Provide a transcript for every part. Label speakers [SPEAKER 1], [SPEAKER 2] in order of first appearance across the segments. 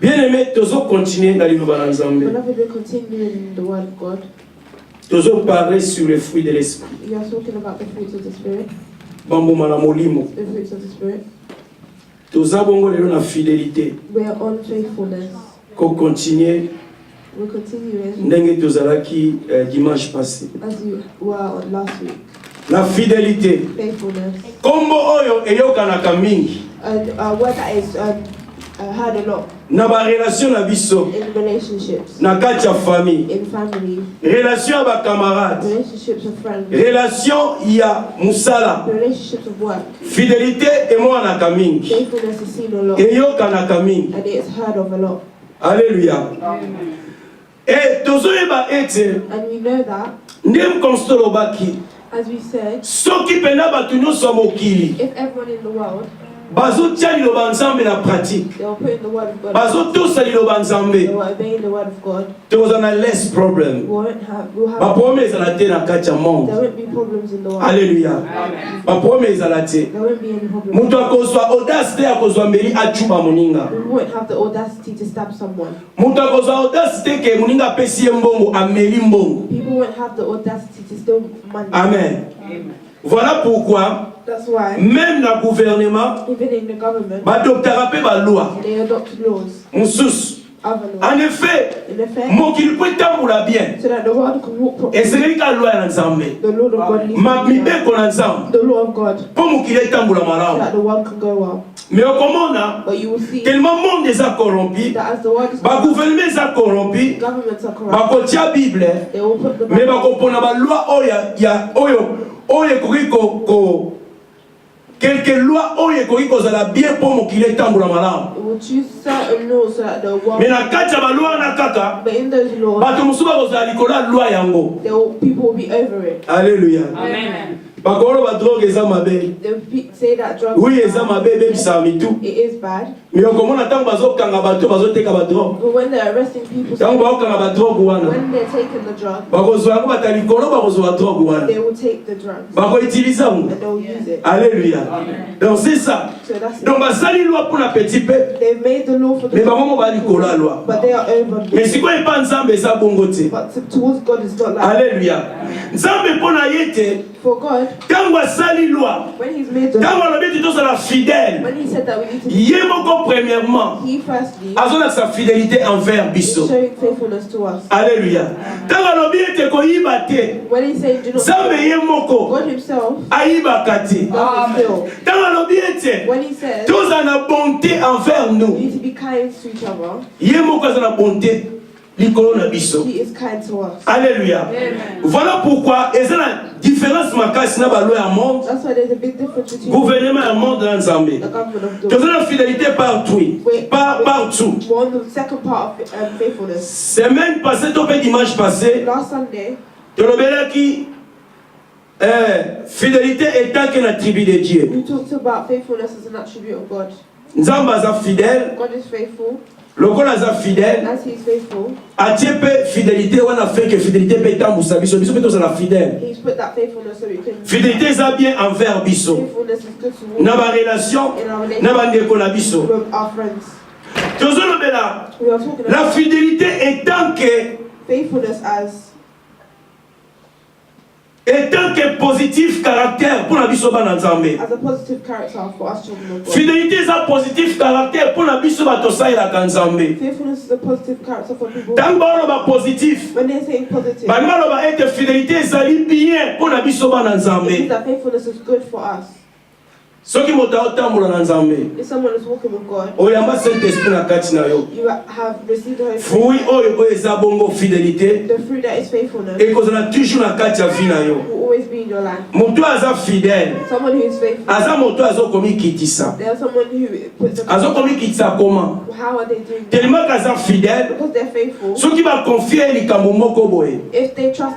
[SPEAKER 1] Bien-aimé, toujours continuer dans l'Iloba Nzambe.
[SPEAKER 2] Beloved, we continue in the Word of God.
[SPEAKER 1] Toujours parler sur les fruits de l'esprit.
[SPEAKER 2] We are talking about the fruits of the Spirit.
[SPEAKER 1] Bambuma na molimo.
[SPEAKER 2] The fruits of the Spirit.
[SPEAKER 1] Toza bongo lelo na fidélité.
[SPEAKER 2] We are on faithfulness.
[SPEAKER 1] Ko continuer.
[SPEAKER 2] We continue
[SPEAKER 1] Ndenge tozalaki dimanche passé.
[SPEAKER 2] as you were on last week.
[SPEAKER 1] La fidélité.
[SPEAKER 2] Faithfulness.
[SPEAKER 1] Kombo oyo eyokanaka mingi.
[SPEAKER 2] And a word that is heard a lot
[SPEAKER 1] Na ba relation na biso.
[SPEAKER 2] in relationships,
[SPEAKER 1] Na kati ya famille.
[SPEAKER 2] in family,
[SPEAKER 1] Relation ya ba camarades.
[SPEAKER 2] relationships of friends,
[SPEAKER 1] Relation ya musala.
[SPEAKER 2] relationships of work.
[SPEAKER 1] Fidélité emonaka mingi.
[SPEAKER 2] Faithfulness is seen a lot
[SPEAKER 1] Eyokanaka mingi.
[SPEAKER 2] and it is heard of a lot.
[SPEAKER 1] Alléluia. Et tozoyeba ete
[SPEAKER 2] And we know that,
[SPEAKER 1] ndem konstolobaki
[SPEAKER 2] as we said,
[SPEAKER 1] soki pena bato nyonso ya mokili
[SPEAKER 2] if everyone in the world,
[SPEAKER 1] bazotia liloba nzambe na pratique,
[SPEAKER 2] they will put in the Word of God,
[SPEAKER 1] bazotosa liloba
[SPEAKER 2] they
[SPEAKER 1] nzambe,
[SPEAKER 2] will obey the Word of God,
[SPEAKER 1] tokozala na less problem.
[SPEAKER 2] we'll have
[SPEAKER 1] Baproblème ezala te na kati ya
[SPEAKER 2] there
[SPEAKER 1] monde.
[SPEAKER 2] won't be problems in the world.
[SPEAKER 1] Alléluia. Baproblème ezala te.
[SPEAKER 2] There won't be any problems.
[SPEAKER 1] Moto akozwa audace te akozwa mbeli achuba moninga.
[SPEAKER 2] We won't have the audacity to stab someone.
[SPEAKER 1] Moto akozwa audace te ke moninga apesi ye mbongo ameli mbongo.
[SPEAKER 2] People won't have the audacity to steal money.
[SPEAKER 1] Amen. Voilà pourquoi
[SPEAKER 2] That's why,
[SPEAKER 1] même na gouvernement
[SPEAKER 2] even in the government,
[SPEAKER 1] badoctara pe baloi
[SPEAKER 2] they adopt laws,
[SPEAKER 1] mosusu.
[SPEAKER 2] other laws,
[SPEAKER 1] En effet,
[SPEAKER 2] in effect,
[SPEAKER 1] mokili po etambola bien
[SPEAKER 2] so that the world can walk properly.
[SPEAKER 1] ezaleli ka loi ya nzambe
[SPEAKER 2] The Lord of God needs to be there.
[SPEAKER 1] mibeko na nzambe
[SPEAKER 2] The law of God,
[SPEAKER 1] mpo mokili etambola
[SPEAKER 2] so
[SPEAKER 1] malamu.
[SPEAKER 2] that the world can go well.
[SPEAKER 1] Mais okomona
[SPEAKER 2] But you will see
[SPEAKER 1] tellement monde eza corrompi,
[SPEAKER 2] that as the world is corrupt,
[SPEAKER 1] bagouvernement eza corrompi,
[SPEAKER 2] governments are corrupt.
[SPEAKER 1] bakotia bible
[SPEAKER 2] They will put the
[SPEAKER 1] mais
[SPEAKER 2] Bible,
[SPEAKER 1] bakopona baloi oyo ekoki quelque loi oyo ekoki kozala bien mpo mokili etambola malamu.
[SPEAKER 2] they will choose certain laws so that the world.
[SPEAKER 1] Mais na kati ya baloi wana kaka
[SPEAKER 2] But in those laws,
[SPEAKER 1] bato mosusu bakozala likolo ya loi yango.
[SPEAKER 2] people will be over it.
[SPEAKER 1] Alléluia.
[SPEAKER 3] Amen.
[SPEAKER 1] bakolo badroge eza mabe.
[SPEAKER 2] They will say that drugs.
[SPEAKER 1] Oui, eza mabe ebebisaka mitu.
[SPEAKER 2] It is bad.
[SPEAKER 1] Mais okomona ntango bazokanga bato bazoteka badroge,
[SPEAKER 2] But when they're arresting people,
[SPEAKER 1] ntango bakokanga badroge wana
[SPEAKER 2] when they're taking the drug,
[SPEAKER 1] bakozwa yango bata likolo bakozwa badroge wana
[SPEAKER 2] they will take the drugs
[SPEAKER 1] bakoutilize yango.
[SPEAKER 2] and they'll use it.
[SPEAKER 1] Alléluia. Donc c'est ça.
[SPEAKER 2] So that's
[SPEAKER 1] Donc
[SPEAKER 2] it.
[SPEAKER 1] basali loi pour na petit peu,
[SPEAKER 2] They've made the law for
[SPEAKER 1] mais
[SPEAKER 2] the
[SPEAKER 1] bango mo ba likolo ya loi.
[SPEAKER 2] but they are over.
[SPEAKER 1] Mais sikoyo epa nzambe eza bongo te.
[SPEAKER 2] But towards God is not like.
[SPEAKER 1] Alléluia. Nzambe mpo na ye te
[SPEAKER 2] For God,
[SPEAKER 1] ntango asali loi,
[SPEAKER 2] when He's made the
[SPEAKER 1] ntango alobi ete tozala fidèle,
[SPEAKER 2] when He said that we need to,
[SPEAKER 1] ye moko premièrement
[SPEAKER 2] He firstly
[SPEAKER 1] azolakisa fidélité envers
[SPEAKER 2] is
[SPEAKER 1] biso.
[SPEAKER 2] showing faithfulness to us.
[SPEAKER 1] Alléluia. Ntango alobi ete koyiba te,
[SPEAKER 2] When He's saying do not
[SPEAKER 1] nzambe ye moko
[SPEAKER 2] God Himself
[SPEAKER 1] ayibaka te.
[SPEAKER 2] doesn't steal.
[SPEAKER 1] Ntango alobi ete
[SPEAKER 2] When He says
[SPEAKER 1] tozala na bonté envers
[SPEAKER 2] we
[SPEAKER 1] nous,
[SPEAKER 2] need to be kind to each other,
[SPEAKER 1] ye moko aza na bonté likolo na biso.
[SPEAKER 2] He is kind to us.
[SPEAKER 1] Alléluia. Voilà pourquoi eza na différence makasi na baloi ya monde,
[SPEAKER 2] That's why there's a big difference between
[SPEAKER 1] gouvernement ya monde na nzambe.
[SPEAKER 2] the government of the
[SPEAKER 1] Toza na fidélité partout, partout.
[SPEAKER 2] We're on the second part of faithfulness.
[SPEAKER 1] Semaine passée, to pe dimanche passé,
[SPEAKER 2] Last Sunday,
[SPEAKER 1] tolobelaki fidélité étant que na tribu de Dieu.
[SPEAKER 2] we talked about faithfulness as an attribute of God.
[SPEAKER 1] Nzambe aza fidèle,
[SPEAKER 2] God is faithful.
[SPEAKER 1] lokola aza fidèle,
[SPEAKER 2] As He is faithful,
[SPEAKER 1] atie pe fidélité wana fait que fidélité pe etambusa biso, biso pe tozala fidèle.
[SPEAKER 2] He's put that faithfulness so we can.
[SPEAKER 1] Fidélité eza bien envers biso,
[SPEAKER 2] Faithfulness is good to
[SPEAKER 1] na ba relation,
[SPEAKER 2] in our
[SPEAKER 1] na
[SPEAKER 2] relationship
[SPEAKER 1] bandeko na biso.
[SPEAKER 2] with our friends.
[SPEAKER 1] Tozolobela
[SPEAKER 2] We are talking
[SPEAKER 1] la
[SPEAKER 2] about
[SPEAKER 1] fidélité étant que positif caractère pour la biso bana nzambe.
[SPEAKER 2] as a positive character for us children of God.
[SPEAKER 1] Fidélité est un positif caractère pour la biso bato saïla nzambe.
[SPEAKER 2] Faithfulness is a positive character for people.
[SPEAKER 1] Tant ba ba positif,
[SPEAKER 2] When they're saying positive,
[SPEAKER 1] ba ba être fidélité ezali bien pour la biso bana
[SPEAKER 2] it means
[SPEAKER 1] nzambe.
[SPEAKER 2] that faithfulness is good for us.
[SPEAKER 1] Soki moto otambola na nzambe,
[SPEAKER 2] If someone is walking with God,
[SPEAKER 1] oyamba Saint Esprit na kati na yo.
[SPEAKER 2] you have received the Holy Spirit.
[SPEAKER 1] Fruit oyo eza bongo fidélité,
[SPEAKER 2] The fruit that is faithfulness
[SPEAKER 1] ekozala toujours na kati ya vie na yo.
[SPEAKER 2] will always be in your life.
[SPEAKER 1] Moto aza fidèle,
[SPEAKER 2] Someone who is faithful.
[SPEAKER 1] aza moto azokomi kitisa.
[SPEAKER 2] There's someone who puts them.
[SPEAKER 1] Azokomi kitisa comment?
[SPEAKER 2] How are they doing that?
[SPEAKER 1] Tellement kaza fidèle,
[SPEAKER 2] Because they're faithful.
[SPEAKER 1] soki ba confier likambo moko boye.
[SPEAKER 2] If they trust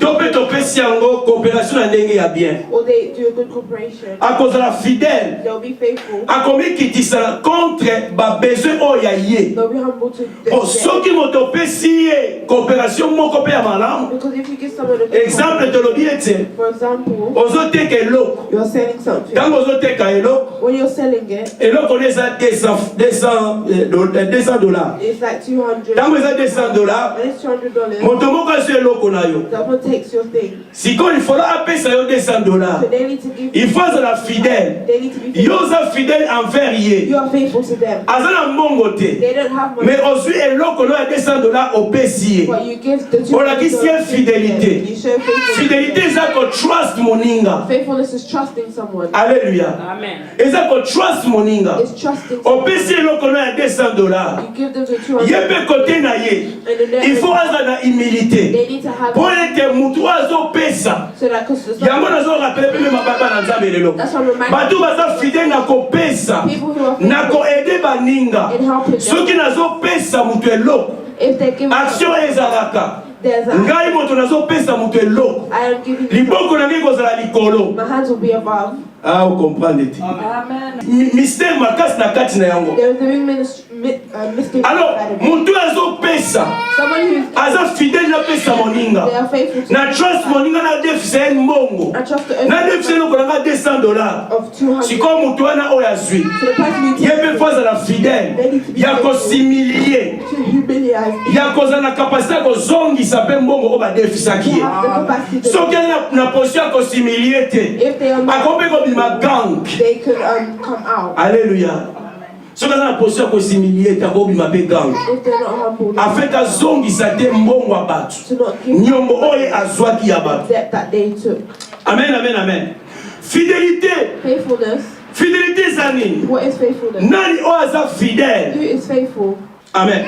[SPEAKER 1] Tope topesi yango coopération na ndenge ya bien.
[SPEAKER 2] or they do a good cooperation,
[SPEAKER 1] Akozala fidèle,
[SPEAKER 2] they'll be faithful.
[SPEAKER 1] akomi kitisa contre ba besoin oyo ya ye.
[SPEAKER 2] They'll be humble to
[SPEAKER 1] Oh,
[SPEAKER 2] them.
[SPEAKER 1] soki moto pesi ye coopération moko pe ya malamu.
[SPEAKER 2] Because if you give someone a good
[SPEAKER 1] Exemple tolobi ete
[SPEAKER 2] For example,
[SPEAKER 1] ozoteka eloko
[SPEAKER 2] you're selling something.
[SPEAKER 1] ntango ozoteka eloko
[SPEAKER 2] When you're selling it,
[SPEAKER 1] eloko oyo eza 200 dollars.
[SPEAKER 2] it's like $200.
[SPEAKER 1] Ntango eza 200 dollars,
[SPEAKER 2] When it's $200,
[SPEAKER 1] moto moko azwi eloko na yo
[SPEAKER 2] someone takes your thing.
[SPEAKER 1] sikoyo ifola apesa yo 200 dollars.
[SPEAKER 2] So they need to give you.
[SPEAKER 1] Il faut azala fidèle.
[SPEAKER 2] They need to be
[SPEAKER 1] Yo
[SPEAKER 2] faithful.
[SPEAKER 1] oza fidèle envers ye.
[SPEAKER 2] You are faithful to them.
[SPEAKER 1] Aza na mbongo te.
[SPEAKER 2] They don't have money.
[SPEAKER 1] Mais ozwi eloko no ya 200 dollars opesi ye.
[SPEAKER 2] But you give the
[SPEAKER 1] Olakisi ye
[SPEAKER 2] $200
[SPEAKER 1] fidélité.
[SPEAKER 2] You show faithfulness.
[SPEAKER 1] Fidélité eza ko trust moninga.
[SPEAKER 2] Faithfulness is trusting someone.
[SPEAKER 1] Alléluia.
[SPEAKER 3] Amen.
[SPEAKER 1] Eza ko trust moninga.
[SPEAKER 2] It's trusting someone.
[SPEAKER 1] Opesi eloko no ya 200 dollars.
[SPEAKER 2] You give them the $200.
[SPEAKER 1] Ye pe kote na ye.
[SPEAKER 2] And then
[SPEAKER 1] Il faut aza na humilité.
[SPEAKER 2] they need to have
[SPEAKER 1] Po ete mutu azopesa.
[SPEAKER 2] so that because
[SPEAKER 1] Yango nazo rappele pe mababa na nzambe lelo.
[SPEAKER 2] that's what reminds
[SPEAKER 1] Bato baza fidèle na kopesa.
[SPEAKER 2] people who are
[SPEAKER 1] Na
[SPEAKER 2] faithful
[SPEAKER 1] koede baninga.
[SPEAKER 2] in helping
[SPEAKER 1] Soki
[SPEAKER 2] them.
[SPEAKER 1] nazopesa mutu eloko.
[SPEAKER 2] If they give
[SPEAKER 1] Action ezalaka.
[SPEAKER 2] there's a
[SPEAKER 1] Ngai moto nazopesa mutu eloko.
[SPEAKER 2] I am giving you
[SPEAKER 1] Liboko na ngai kozala likolo.
[SPEAKER 2] my hands will be above.
[SPEAKER 1] Ah, vous comprenez.
[SPEAKER 3] Amen.
[SPEAKER 1] Mystère makasi na kati na yango.
[SPEAKER 2] There is a ring mystery
[SPEAKER 1] Alors,
[SPEAKER 2] inside of it.
[SPEAKER 1] mutu azopesa.
[SPEAKER 2] Someone who is
[SPEAKER 1] Aza fidèle na pesa
[SPEAKER 2] they
[SPEAKER 1] moninga.
[SPEAKER 2] are faithful to
[SPEAKER 1] Na trust moninga na defise mbongo.
[SPEAKER 2] I trust the
[SPEAKER 1] Na defise no kolanga 200 dollars.
[SPEAKER 2] of 200.
[SPEAKER 1] Siko mutu wana oyo azwi.
[SPEAKER 2] So the person who
[SPEAKER 1] Ye
[SPEAKER 2] takes
[SPEAKER 1] pe fois azala fidèle. Ya kosimilier.
[SPEAKER 2] to humiliate
[SPEAKER 1] Ya kozala na kapasité ya kozongisa pe mbongo oyo badefisaki ye.
[SPEAKER 2] have the capacity to
[SPEAKER 1] Soki ali na position ya kosimilier te.
[SPEAKER 2] if they are not
[SPEAKER 1] Akomi kobima gang.
[SPEAKER 2] they could come out.
[SPEAKER 1] Alléluia. Soki aza na position ya kosimilier te akobima pe gang.
[SPEAKER 2] If they're not humble
[SPEAKER 1] Afin azongisa te mbongo ya bato.
[SPEAKER 2] to not give
[SPEAKER 1] Nyongo oyo azwaki ya bato.
[SPEAKER 2] debt that they took.
[SPEAKER 1] Amen, amen, amen. Fidélité.
[SPEAKER 2] Faithfulness.
[SPEAKER 1] Fidélité eza nini?
[SPEAKER 2] What is faithfulness?
[SPEAKER 1] Nani oyo aza fidèle?
[SPEAKER 2] Who is faithful?
[SPEAKER 1] Amen.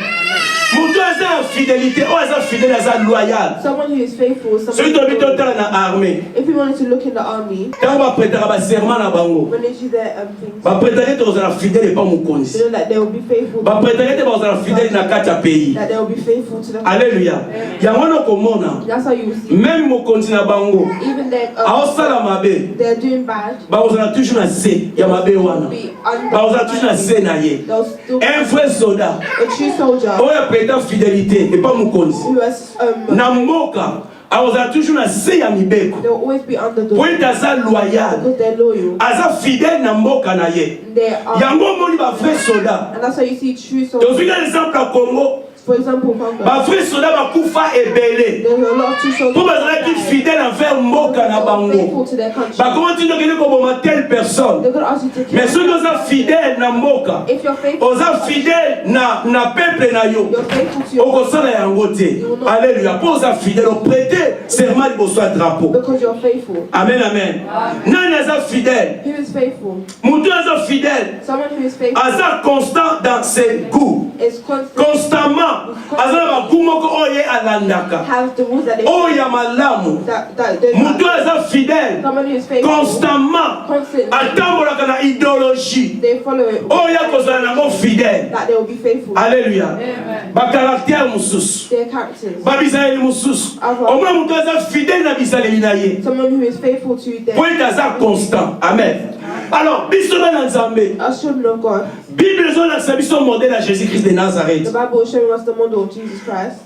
[SPEAKER 1] Moto aza ya fidélité oyo aza fidèle aza loyal.
[SPEAKER 2] Someone who is faithful.
[SPEAKER 1] Soki
[SPEAKER 2] Someone
[SPEAKER 1] tobi
[SPEAKER 2] who
[SPEAKER 1] totala na armée.
[SPEAKER 2] if you wanted to look in the army,
[SPEAKER 1] Ntango bapretaka baserment na bango.
[SPEAKER 2] when they do their things,
[SPEAKER 1] Bapretaka te kozala fidèle epa mokonzi.
[SPEAKER 2] you know that they will be faithful.
[SPEAKER 1] Bapretaka te bazala fidèle na kati ya pays.
[SPEAKER 2] That they will be faithful to the
[SPEAKER 1] Alléluia. Yango wana okomona
[SPEAKER 2] That's how you will see.
[SPEAKER 1] même mokonzi na bango
[SPEAKER 2] Even their
[SPEAKER 1] aosala mabe
[SPEAKER 2] they're doing bad.
[SPEAKER 1] bakozala toujours na se ya mabe wana.
[SPEAKER 2] Be under.
[SPEAKER 1] Bakozala toujours na se na ye.
[SPEAKER 2] They'll still
[SPEAKER 1] Un vrai soldat
[SPEAKER 2] a true soldier
[SPEAKER 1] oyo apreta fidélité epa mokonzi
[SPEAKER 2] who has
[SPEAKER 1] na mboka akozala toujours na se ya mibeko
[SPEAKER 2] they'll always be under the
[SPEAKER 1] po ete aza loyal
[SPEAKER 2] because they're loyal.
[SPEAKER 1] aza fidèle na mboka na ye.
[SPEAKER 2] They are,
[SPEAKER 1] Yango omoni bavrai soldat
[SPEAKER 2] and that's how you see true soldiers.
[SPEAKER 1] tozwi na exemple ya Congo.
[SPEAKER 2] For example, Congo.
[SPEAKER 1] Bavrai soldat bakufa ebele
[SPEAKER 2] There's a lot of true soldiers.
[SPEAKER 1] po bazalaki fidèle envers mboka na
[SPEAKER 2] They're
[SPEAKER 1] bango.
[SPEAKER 2] faithful to their country.
[SPEAKER 1] Bakoma ti ndokende koboma telle personne.
[SPEAKER 2] They're going to ask you to kill.
[SPEAKER 1] Mais soki oza fidèle na mboka,
[SPEAKER 2] If you're faithful,
[SPEAKER 1] oza fidèle na peuple na yo,
[SPEAKER 2] you're faithful to your
[SPEAKER 1] okosala yango te. Alléluia. Po oza fidèle, oprêter serment liboso ya drapeau.
[SPEAKER 2] because you're faithful.
[SPEAKER 1] Amen, amen. Nani aza fidèle?
[SPEAKER 2] Who is faithful?
[SPEAKER 1] Mutu aza fidèle,
[SPEAKER 2] Someone who is faithful
[SPEAKER 1] aza constant dans ses goûts.
[SPEAKER 2] is constant.
[SPEAKER 1] Constamment, aza na bagout moko oyo ye alandaka.
[SPEAKER 2] Have the rules that they
[SPEAKER 1] Oyo ya malamu.
[SPEAKER 2] that they
[SPEAKER 1] Mutu aza fidèle,
[SPEAKER 2] someone who is faithful
[SPEAKER 1] constamment,
[SPEAKER 2] constantly
[SPEAKER 1] atambolaka na idéologie.
[SPEAKER 2] they follow it
[SPEAKER 1] Oyo akozala nango fidèle.
[SPEAKER 2] that they will be faithful.
[SPEAKER 1] Alléluia. Bacaractère mosusu.
[SPEAKER 2] Their characters.
[SPEAKER 1] Babizaleli mosusu. Omona moto aza fidèle na bizaleli na ye.
[SPEAKER 2] Someone who is faithful to
[SPEAKER 1] Po
[SPEAKER 2] their
[SPEAKER 1] ete aza constant. Amen. Alors, biso na Nzambe.
[SPEAKER 2] as children of God.
[SPEAKER 1] Bible ezolakisa biso modèle ya Jésus-Christ de
[SPEAKER 2] The
[SPEAKER 1] Nazareth.
[SPEAKER 2] Bible is showing us the model of Jesus Christ.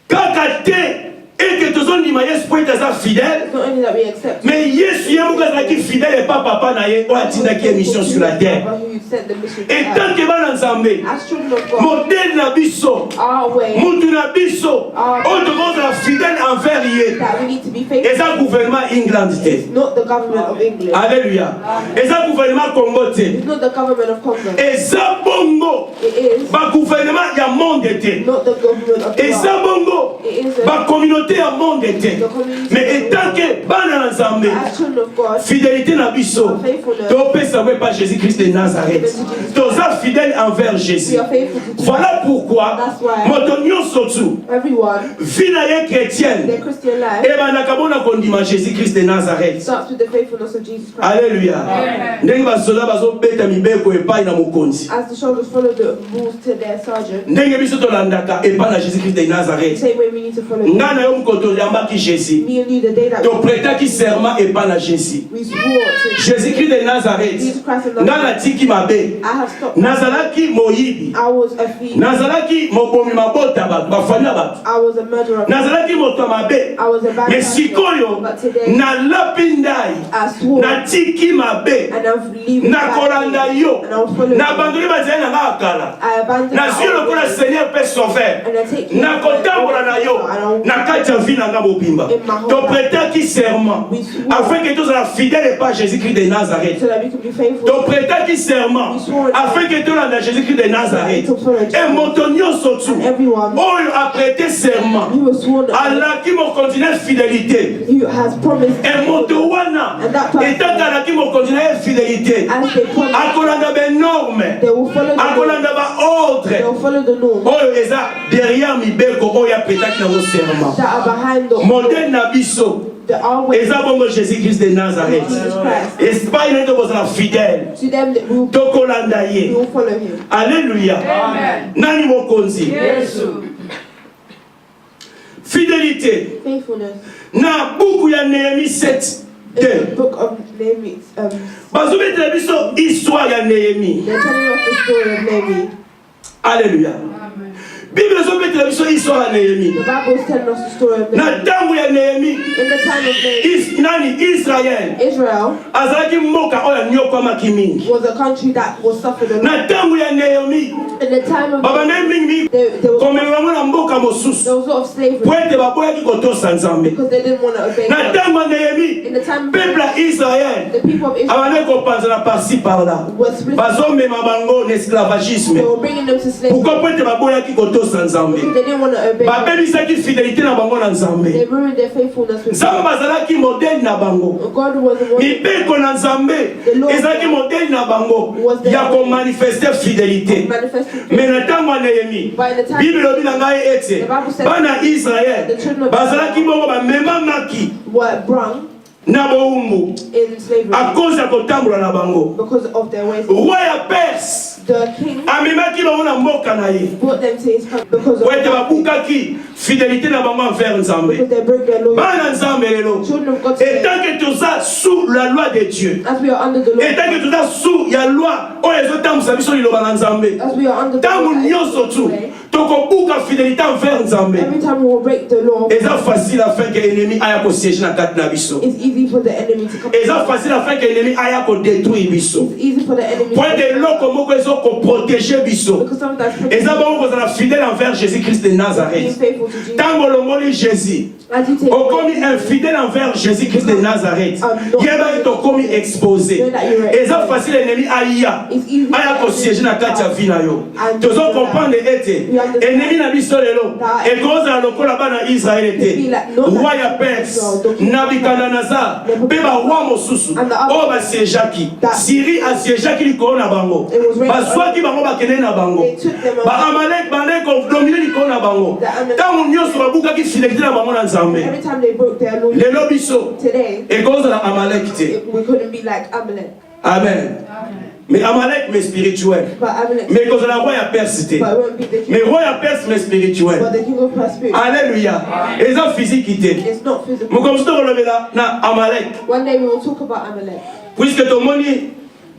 [SPEAKER 1] Kaka te ete tozondima Yesu po ete aza fidèle.
[SPEAKER 2] It's not only that we accept
[SPEAKER 1] Mais Yesu ye moko azalaki fidèle epa papa na ye oyo atindaki ye mission sur la terre.
[SPEAKER 2] but who sent the mission to
[SPEAKER 1] Et
[SPEAKER 2] earth.
[SPEAKER 1] tant que bana Nzambe,
[SPEAKER 2] As children of God,
[SPEAKER 1] modèle na biso,
[SPEAKER 2] our way
[SPEAKER 1] mutu na biso, oyo tokozala fidèle envers ye.
[SPEAKER 2] that we need to be faithful
[SPEAKER 1] Eza gouvernement England te.
[SPEAKER 2] is not the government of England.
[SPEAKER 1] Alléluia. Eza gouvernement Congo te.
[SPEAKER 2] It's not the government of Congo.
[SPEAKER 1] Eza bongo
[SPEAKER 2] It is
[SPEAKER 1] ba gouvernement ya monde te.
[SPEAKER 2] not the government of the
[SPEAKER 1] Eza
[SPEAKER 2] world.
[SPEAKER 1] bongo
[SPEAKER 2] It is
[SPEAKER 1] ba communauté ya monde te.
[SPEAKER 2] the community
[SPEAKER 1] Mais étant que bana na Nzambe,
[SPEAKER 2] as children of God,
[SPEAKER 1] fidélité na biso,
[SPEAKER 2] faithfulness,
[SPEAKER 1] topesa we pas Jésus-Christ de Nazareth. Toza fidèle envers Jésus.
[SPEAKER 2] we are faithful to Jesus.
[SPEAKER 1] Voilà pourquoi
[SPEAKER 2] That's why
[SPEAKER 1] moto nyonso tu
[SPEAKER 2] everyone,
[SPEAKER 1] vie na ye chrétienne
[SPEAKER 2] their Christian life
[SPEAKER 1] ebandaka bona kondima Jésus-Christ de Nazareth.
[SPEAKER 2] starts with the faithfulness of Jesus Christ.
[SPEAKER 1] Alléluia. Ndenge basoda bazobeta mibeko epai na mokonzi.
[SPEAKER 2] As the soldiers follow the rules to their sergeant,
[SPEAKER 1] Ndenge biso tolandaka epai na Jésus-Christ de
[SPEAKER 2] the
[SPEAKER 1] Nazareth.
[SPEAKER 2] same way we need to follow.
[SPEAKER 1] Nga na yo mokoto yambaki Jésus.
[SPEAKER 2] Me and you, the day that
[SPEAKER 1] Topretaki serment epai na Jésus.
[SPEAKER 2] we swore to
[SPEAKER 1] Jésus-Christ de Nazareth.
[SPEAKER 2] Jesus Christ of
[SPEAKER 1] Nga
[SPEAKER 2] Nazareth,
[SPEAKER 1] natiki mabe.
[SPEAKER 2] I have stopped.
[SPEAKER 1] Nazalaki moyibi.
[SPEAKER 2] I was a thief.
[SPEAKER 1] Nazalaki mobomi mabota bato, bafami ya bato.
[SPEAKER 2] I was a murderer.
[SPEAKER 1] Nazalaki moto ya mabe te.
[SPEAKER 2] I was a bad
[SPEAKER 1] Mais
[SPEAKER 2] person,
[SPEAKER 1] sikoyo
[SPEAKER 2] but today
[SPEAKER 1] nalapi ndai,
[SPEAKER 2] I swore
[SPEAKER 1] natiki mabe,
[SPEAKER 2] and I've leave
[SPEAKER 1] nakolanda yo,
[SPEAKER 2] and I'll follow you.
[SPEAKER 1] nabandoni bazali na nga akala.
[SPEAKER 2] I abandon
[SPEAKER 1] Nazwi
[SPEAKER 2] my
[SPEAKER 1] lokola
[SPEAKER 2] ways,
[SPEAKER 1] Seigneur Père Sauveur.
[SPEAKER 2] and I take you
[SPEAKER 1] Nakotambola na yo na kati ya vie na nga mobimba. Topretaki serment afin que tozala fidèle pas Jésus-Christ de Nazareth.
[SPEAKER 2] so that we can be faithful.
[SPEAKER 1] Topretaki serment afin que tolanda Jésus-Christ de Nazareth. Et moto nyonso tu
[SPEAKER 2] Everyone
[SPEAKER 1] oyo a prêté serment
[SPEAKER 2] who was sworn
[SPEAKER 1] alaki mo continuer fidélité.
[SPEAKER 2] who has promised
[SPEAKER 1] Et moto wana etaka alaki mo continuer fidélité.
[SPEAKER 2] as they promised,
[SPEAKER 1] Akolanda ba norme,
[SPEAKER 2] they will follow the law.
[SPEAKER 1] akolanda ba ordre.
[SPEAKER 2] They will follow the norm
[SPEAKER 1] Oyo eza derrière mibeko oyo apretaki na serment.
[SPEAKER 2] that are behind the
[SPEAKER 1] Modèle na biso
[SPEAKER 2] our way.
[SPEAKER 1] eza bongo Jésus-Christ de Nazareth.
[SPEAKER 2] Jesus Christ.
[SPEAKER 1] Espagne nde tozala fidèle.
[SPEAKER 2] To them that will
[SPEAKER 1] Tokolanda
[SPEAKER 2] we
[SPEAKER 1] ye.
[SPEAKER 2] will follow him.
[SPEAKER 1] Alléluia. Nani mokonzi? Fidélité.
[SPEAKER 2] Faithfulness.
[SPEAKER 1] Na buku ya Néhémie 7.
[SPEAKER 2] In the book of Nehemiah,
[SPEAKER 1] Bazobetela biso histoire ya Néhémie.
[SPEAKER 2] they're telling us the story of Nehemiah.
[SPEAKER 1] Alléluia. Bible ezobetela biso histoire ya Néhémie.
[SPEAKER 2] The Bible is telling us the story of
[SPEAKER 1] Na
[SPEAKER 2] Nehemiah.
[SPEAKER 1] ntango ya Néhémie,
[SPEAKER 2] In the time of Nehemiah,
[SPEAKER 1] nani Israël
[SPEAKER 2] Israel
[SPEAKER 1] azalaki mboka oyo anyokwamaki mingi.
[SPEAKER 2] was a country that was suffered a lot.
[SPEAKER 1] Na ntango ya Néhémie,
[SPEAKER 2] In the time of
[SPEAKER 1] babandaki mingi
[SPEAKER 2] there was
[SPEAKER 1] komema bango na mboka mosusu
[SPEAKER 2] a lot of slavery
[SPEAKER 1] po ete baboyaki kotosa Nzambe.
[SPEAKER 2] because they didn't want to obey
[SPEAKER 1] Na
[SPEAKER 2] God.
[SPEAKER 1] ntango ya Néhémie,
[SPEAKER 2] In the time of
[SPEAKER 1] peuple ya Israël
[SPEAKER 2] the people of Israel
[SPEAKER 1] abandaki kopanzana par-ci par-là,
[SPEAKER 2] was split.
[SPEAKER 1] bazomema bango na esclavagisme.
[SPEAKER 2] They were bringing them to slavery
[SPEAKER 1] Pourquoi po ete baboyaki kotosa Nzambe?
[SPEAKER 2] because they didn't want to obey God.
[SPEAKER 1] Babebisaki fidélité na bango na
[SPEAKER 2] They
[SPEAKER 1] Nzambe.
[SPEAKER 2] ruined their faithfulness with
[SPEAKER 1] Nzambe
[SPEAKER 2] God.
[SPEAKER 1] azalaki modèle na bango.
[SPEAKER 2] God was the one
[SPEAKER 1] Mibeko na Nzambe ezalaki modèle na bango ya komanifeste fidélité.
[SPEAKER 2] manifested
[SPEAKER 1] Mais na ntango ya Néhémie,
[SPEAKER 2] by the time
[SPEAKER 1] Bible elobi na ngai ete bana Israël bazalaki bongo bamemamaki
[SPEAKER 2] were brung
[SPEAKER 1] na bowumbu
[SPEAKER 2] in slavery
[SPEAKER 1] à cause ya kotambola na bango.
[SPEAKER 2] because of their ways.
[SPEAKER 1] Roi ya Perse
[SPEAKER 2] The king
[SPEAKER 1] amemaki bango na mboka na ye
[SPEAKER 2] brought them to his country because
[SPEAKER 1] po ete
[SPEAKER 2] of
[SPEAKER 1] babukaki fidélité na bango envers Nzambe.
[SPEAKER 2] because they broke their law.
[SPEAKER 1] Bana Nzambe lelo,
[SPEAKER 2] Children of God
[SPEAKER 1] et
[SPEAKER 2] today,
[SPEAKER 1] tant que toza sous la loi de Dieu,
[SPEAKER 2] as we are under the
[SPEAKER 1] et
[SPEAKER 2] law,
[SPEAKER 1] tant que toza sous ya loi oyo ezotambusa biso liloba na Nzambe,
[SPEAKER 2] as we are under the
[SPEAKER 1] ntango
[SPEAKER 2] law,
[SPEAKER 1] nyonso tu tokobuka fidélité envers Nzambe,
[SPEAKER 2] every time we will break the law,
[SPEAKER 1] eza facile afin que ennemi aya kosiège na kati na biso.
[SPEAKER 2] it's easy for the enemy to come.
[SPEAKER 1] Eza facile afin que ennemi aya kodétruire biso.
[SPEAKER 2] It's easy for the enemy
[SPEAKER 1] Po ete eloko moko ezokoprotéger biso,
[SPEAKER 2] because sometimes
[SPEAKER 1] eza bongo kozala fidèle envers Jésus-Christ de
[SPEAKER 2] being
[SPEAKER 1] Nazareth.
[SPEAKER 2] faithful to Jesus.
[SPEAKER 1] Ntango olongoli Jésus,
[SPEAKER 2] As you take
[SPEAKER 1] okomi infidèle envers Jésus-Christ de Nazareth, yeba ete okomi exposé. Eza facile ennemi aya aya kosiège na kati ya vie na yo. Tozo comprendre ete ennemi na biso lelo ekozala lokola bana Israël ete roi ya Perse Nabucodonosor mpe baroi mosusu oyo basiégeaki. Syrie asiégeaki likolo na bango, bazwaki bango bakende na bango, baamalek bandeki kodomine likolo na bango. Ntango nyonso babukaki fidélité na bango na Nzambe,
[SPEAKER 2] every time they broke their law,
[SPEAKER 1] lelo biso
[SPEAKER 2] today
[SPEAKER 1] ekozala Amalek te.
[SPEAKER 2] we couldn't be like Amalek.
[SPEAKER 1] Amen. Mais Amalek mais spirituel.
[SPEAKER 2] But Amalek,
[SPEAKER 1] Mais ekozala roi ya Perse te.
[SPEAKER 2] but it won't be the king.
[SPEAKER 1] Mais roi ya Perse mais spirituel.
[SPEAKER 2] But the king of prosperity.
[SPEAKER 1] Alléluia. Eza physique te.
[SPEAKER 2] It's not physical.
[SPEAKER 1] Mokomusi tokolobela na Amalek.
[SPEAKER 2] One day we will talk about Amalek
[SPEAKER 1] Puisque tomoni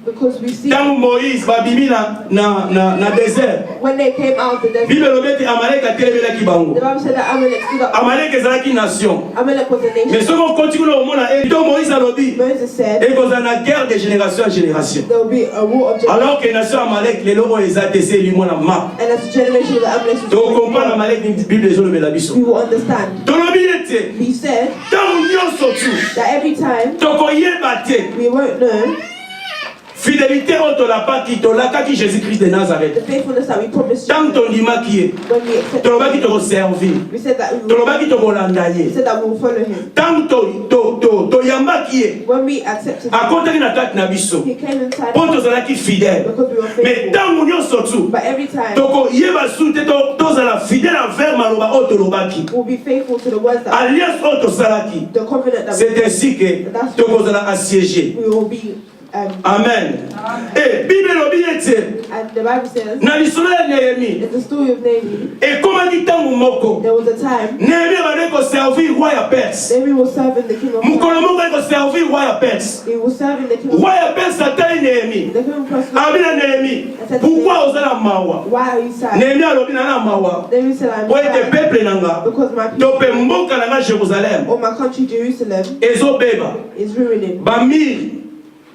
[SPEAKER 2] because we see
[SPEAKER 1] ntango Moïse babimi na désert,
[SPEAKER 2] when they came out of the desert,
[SPEAKER 1] Bible elobi ete Amalek atelemeli
[SPEAKER 2] the
[SPEAKER 1] bango.
[SPEAKER 2] Bible said that Amalek stood up.
[SPEAKER 1] Amalek ezalaki nation.
[SPEAKER 2] Amalek was a
[SPEAKER 1] Mais
[SPEAKER 2] nation.
[SPEAKER 1] soki okoti kuna omona to Moïse alobi
[SPEAKER 2] Moses said
[SPEAKER 1] ekozala na guerre de génération en génération.
[SPEAKER 2] there will be a war of generations.
[SPEAKER 1] Alors que nation Amalek lelo oyo eza te se elimwa na ma.
[SPEAKER 2] And as a generation of the Amalek
[SPEAKER 1] tokompana Amalek ni Bible ezolobela biso.
[SPEAKER 2] we will understand.
[SPEAKER 1] Tolobi ete
[SPEAKER 2] He said
[SPEAKER 1] ntango nyonso tu
[SPEAKER 2] that every time
[SPEAKER 1] tokoyeba te
[SPEAKER 2] we won't know
[SPEAKER 1] fidélité oyo tolakaki Jésus-Christ de
[SPEAKER 2] the
[SPEAKER 1] Nazareth.
[SPEAKER 2] faithfulness that we promised you
[SPEAKER 1] Ntango tondimaki ye,
[SPEAKER 2] when we accepted
[SPEAKER 1] tolobaki
[SPEAKER 2] him.
[SPEAKER 1] tokoservir,
[SPEAKER 2] We said that we will,
[SPEAKER 1] tolobaki tokolanda
[SPEAKER 2] we
[SPEAKER 1] ye.
[SPEAKER 2] said that we will follow him.
[SPEAKER 1] Ntango toyambaki ye,
[SPEAKER 2] When we accepted him,
[SPEAKER 1] akotaki na kati na biso
[SPEAKER 2] he came inside
[SPEAKER 1] mpo tozalaki fidèle.
[SPEAKER 2] because we were
[SPEAKER 1] Mais
[SPEAKER 2] faithful.
[SPEAKER 1] ntango nyonso tu
[SPEAKER 2] But every time
[SPEAKER 1] tokoyeba su te tozala fidèle envers maloba oyo tolobaki,
[SPEAKER 2] we'll be faithful to the words that
[SPEAKER 1] alliance oyo tosalaki.
[SPEAKER 2] the covenant that
[SPEAKER 1] C'est ainsi que tokozala assiégé.
[SPEAKER 2] we will be
[SPEAKER 1] Amen. Et Bible obiyete.
[SPEAKER 2] And the Bible says,
[SPEAKER 1] Na lisolo ya Néhémie.
[SPEAKER 2] in the story of Nehemiah,
[SPEAKER 1] Et comment dit tango moko?
[SPEAKER 2] there was a time
[SPEAKER 1] Néhémie va ko servir roi ya Perse.
[SPEAKER 2] Nehemiah was serving the king of
[SPEAKER 1] Mukolo
[SPEAKER 2] Persia.
[SPEAKER 1] moko ko servir roi ya Perse.
[SPEAKER 2] He was serving the king of
[SPEAKER 1] Roi ya Perse atali Néhémie.
[SPEAKER 2] The king of Persia.
[SPEAKER 1] Abina Néhémie. Pourquoi osala mawa?
[SPEAKER 2] Why are you sad?
[SPEAKER 1] Néhémie alobi na mawa.
[SPEAKER 2] Nehemiah said, I'm
[SPEAKER 1] Po ete
[SPEAKER 2] sad
[SPEAKER 1] peuple nanga.
[SPEAKER 2] because my people
[SPEAKER 1] To pe mboka nanga Jérusalem.
[SPEAKER 2] or my country Jerusalem
[SPEAKER 1] Ezobeba.
[SPEAKER 2] is ruining.
[SPEAKER 1] Bamir.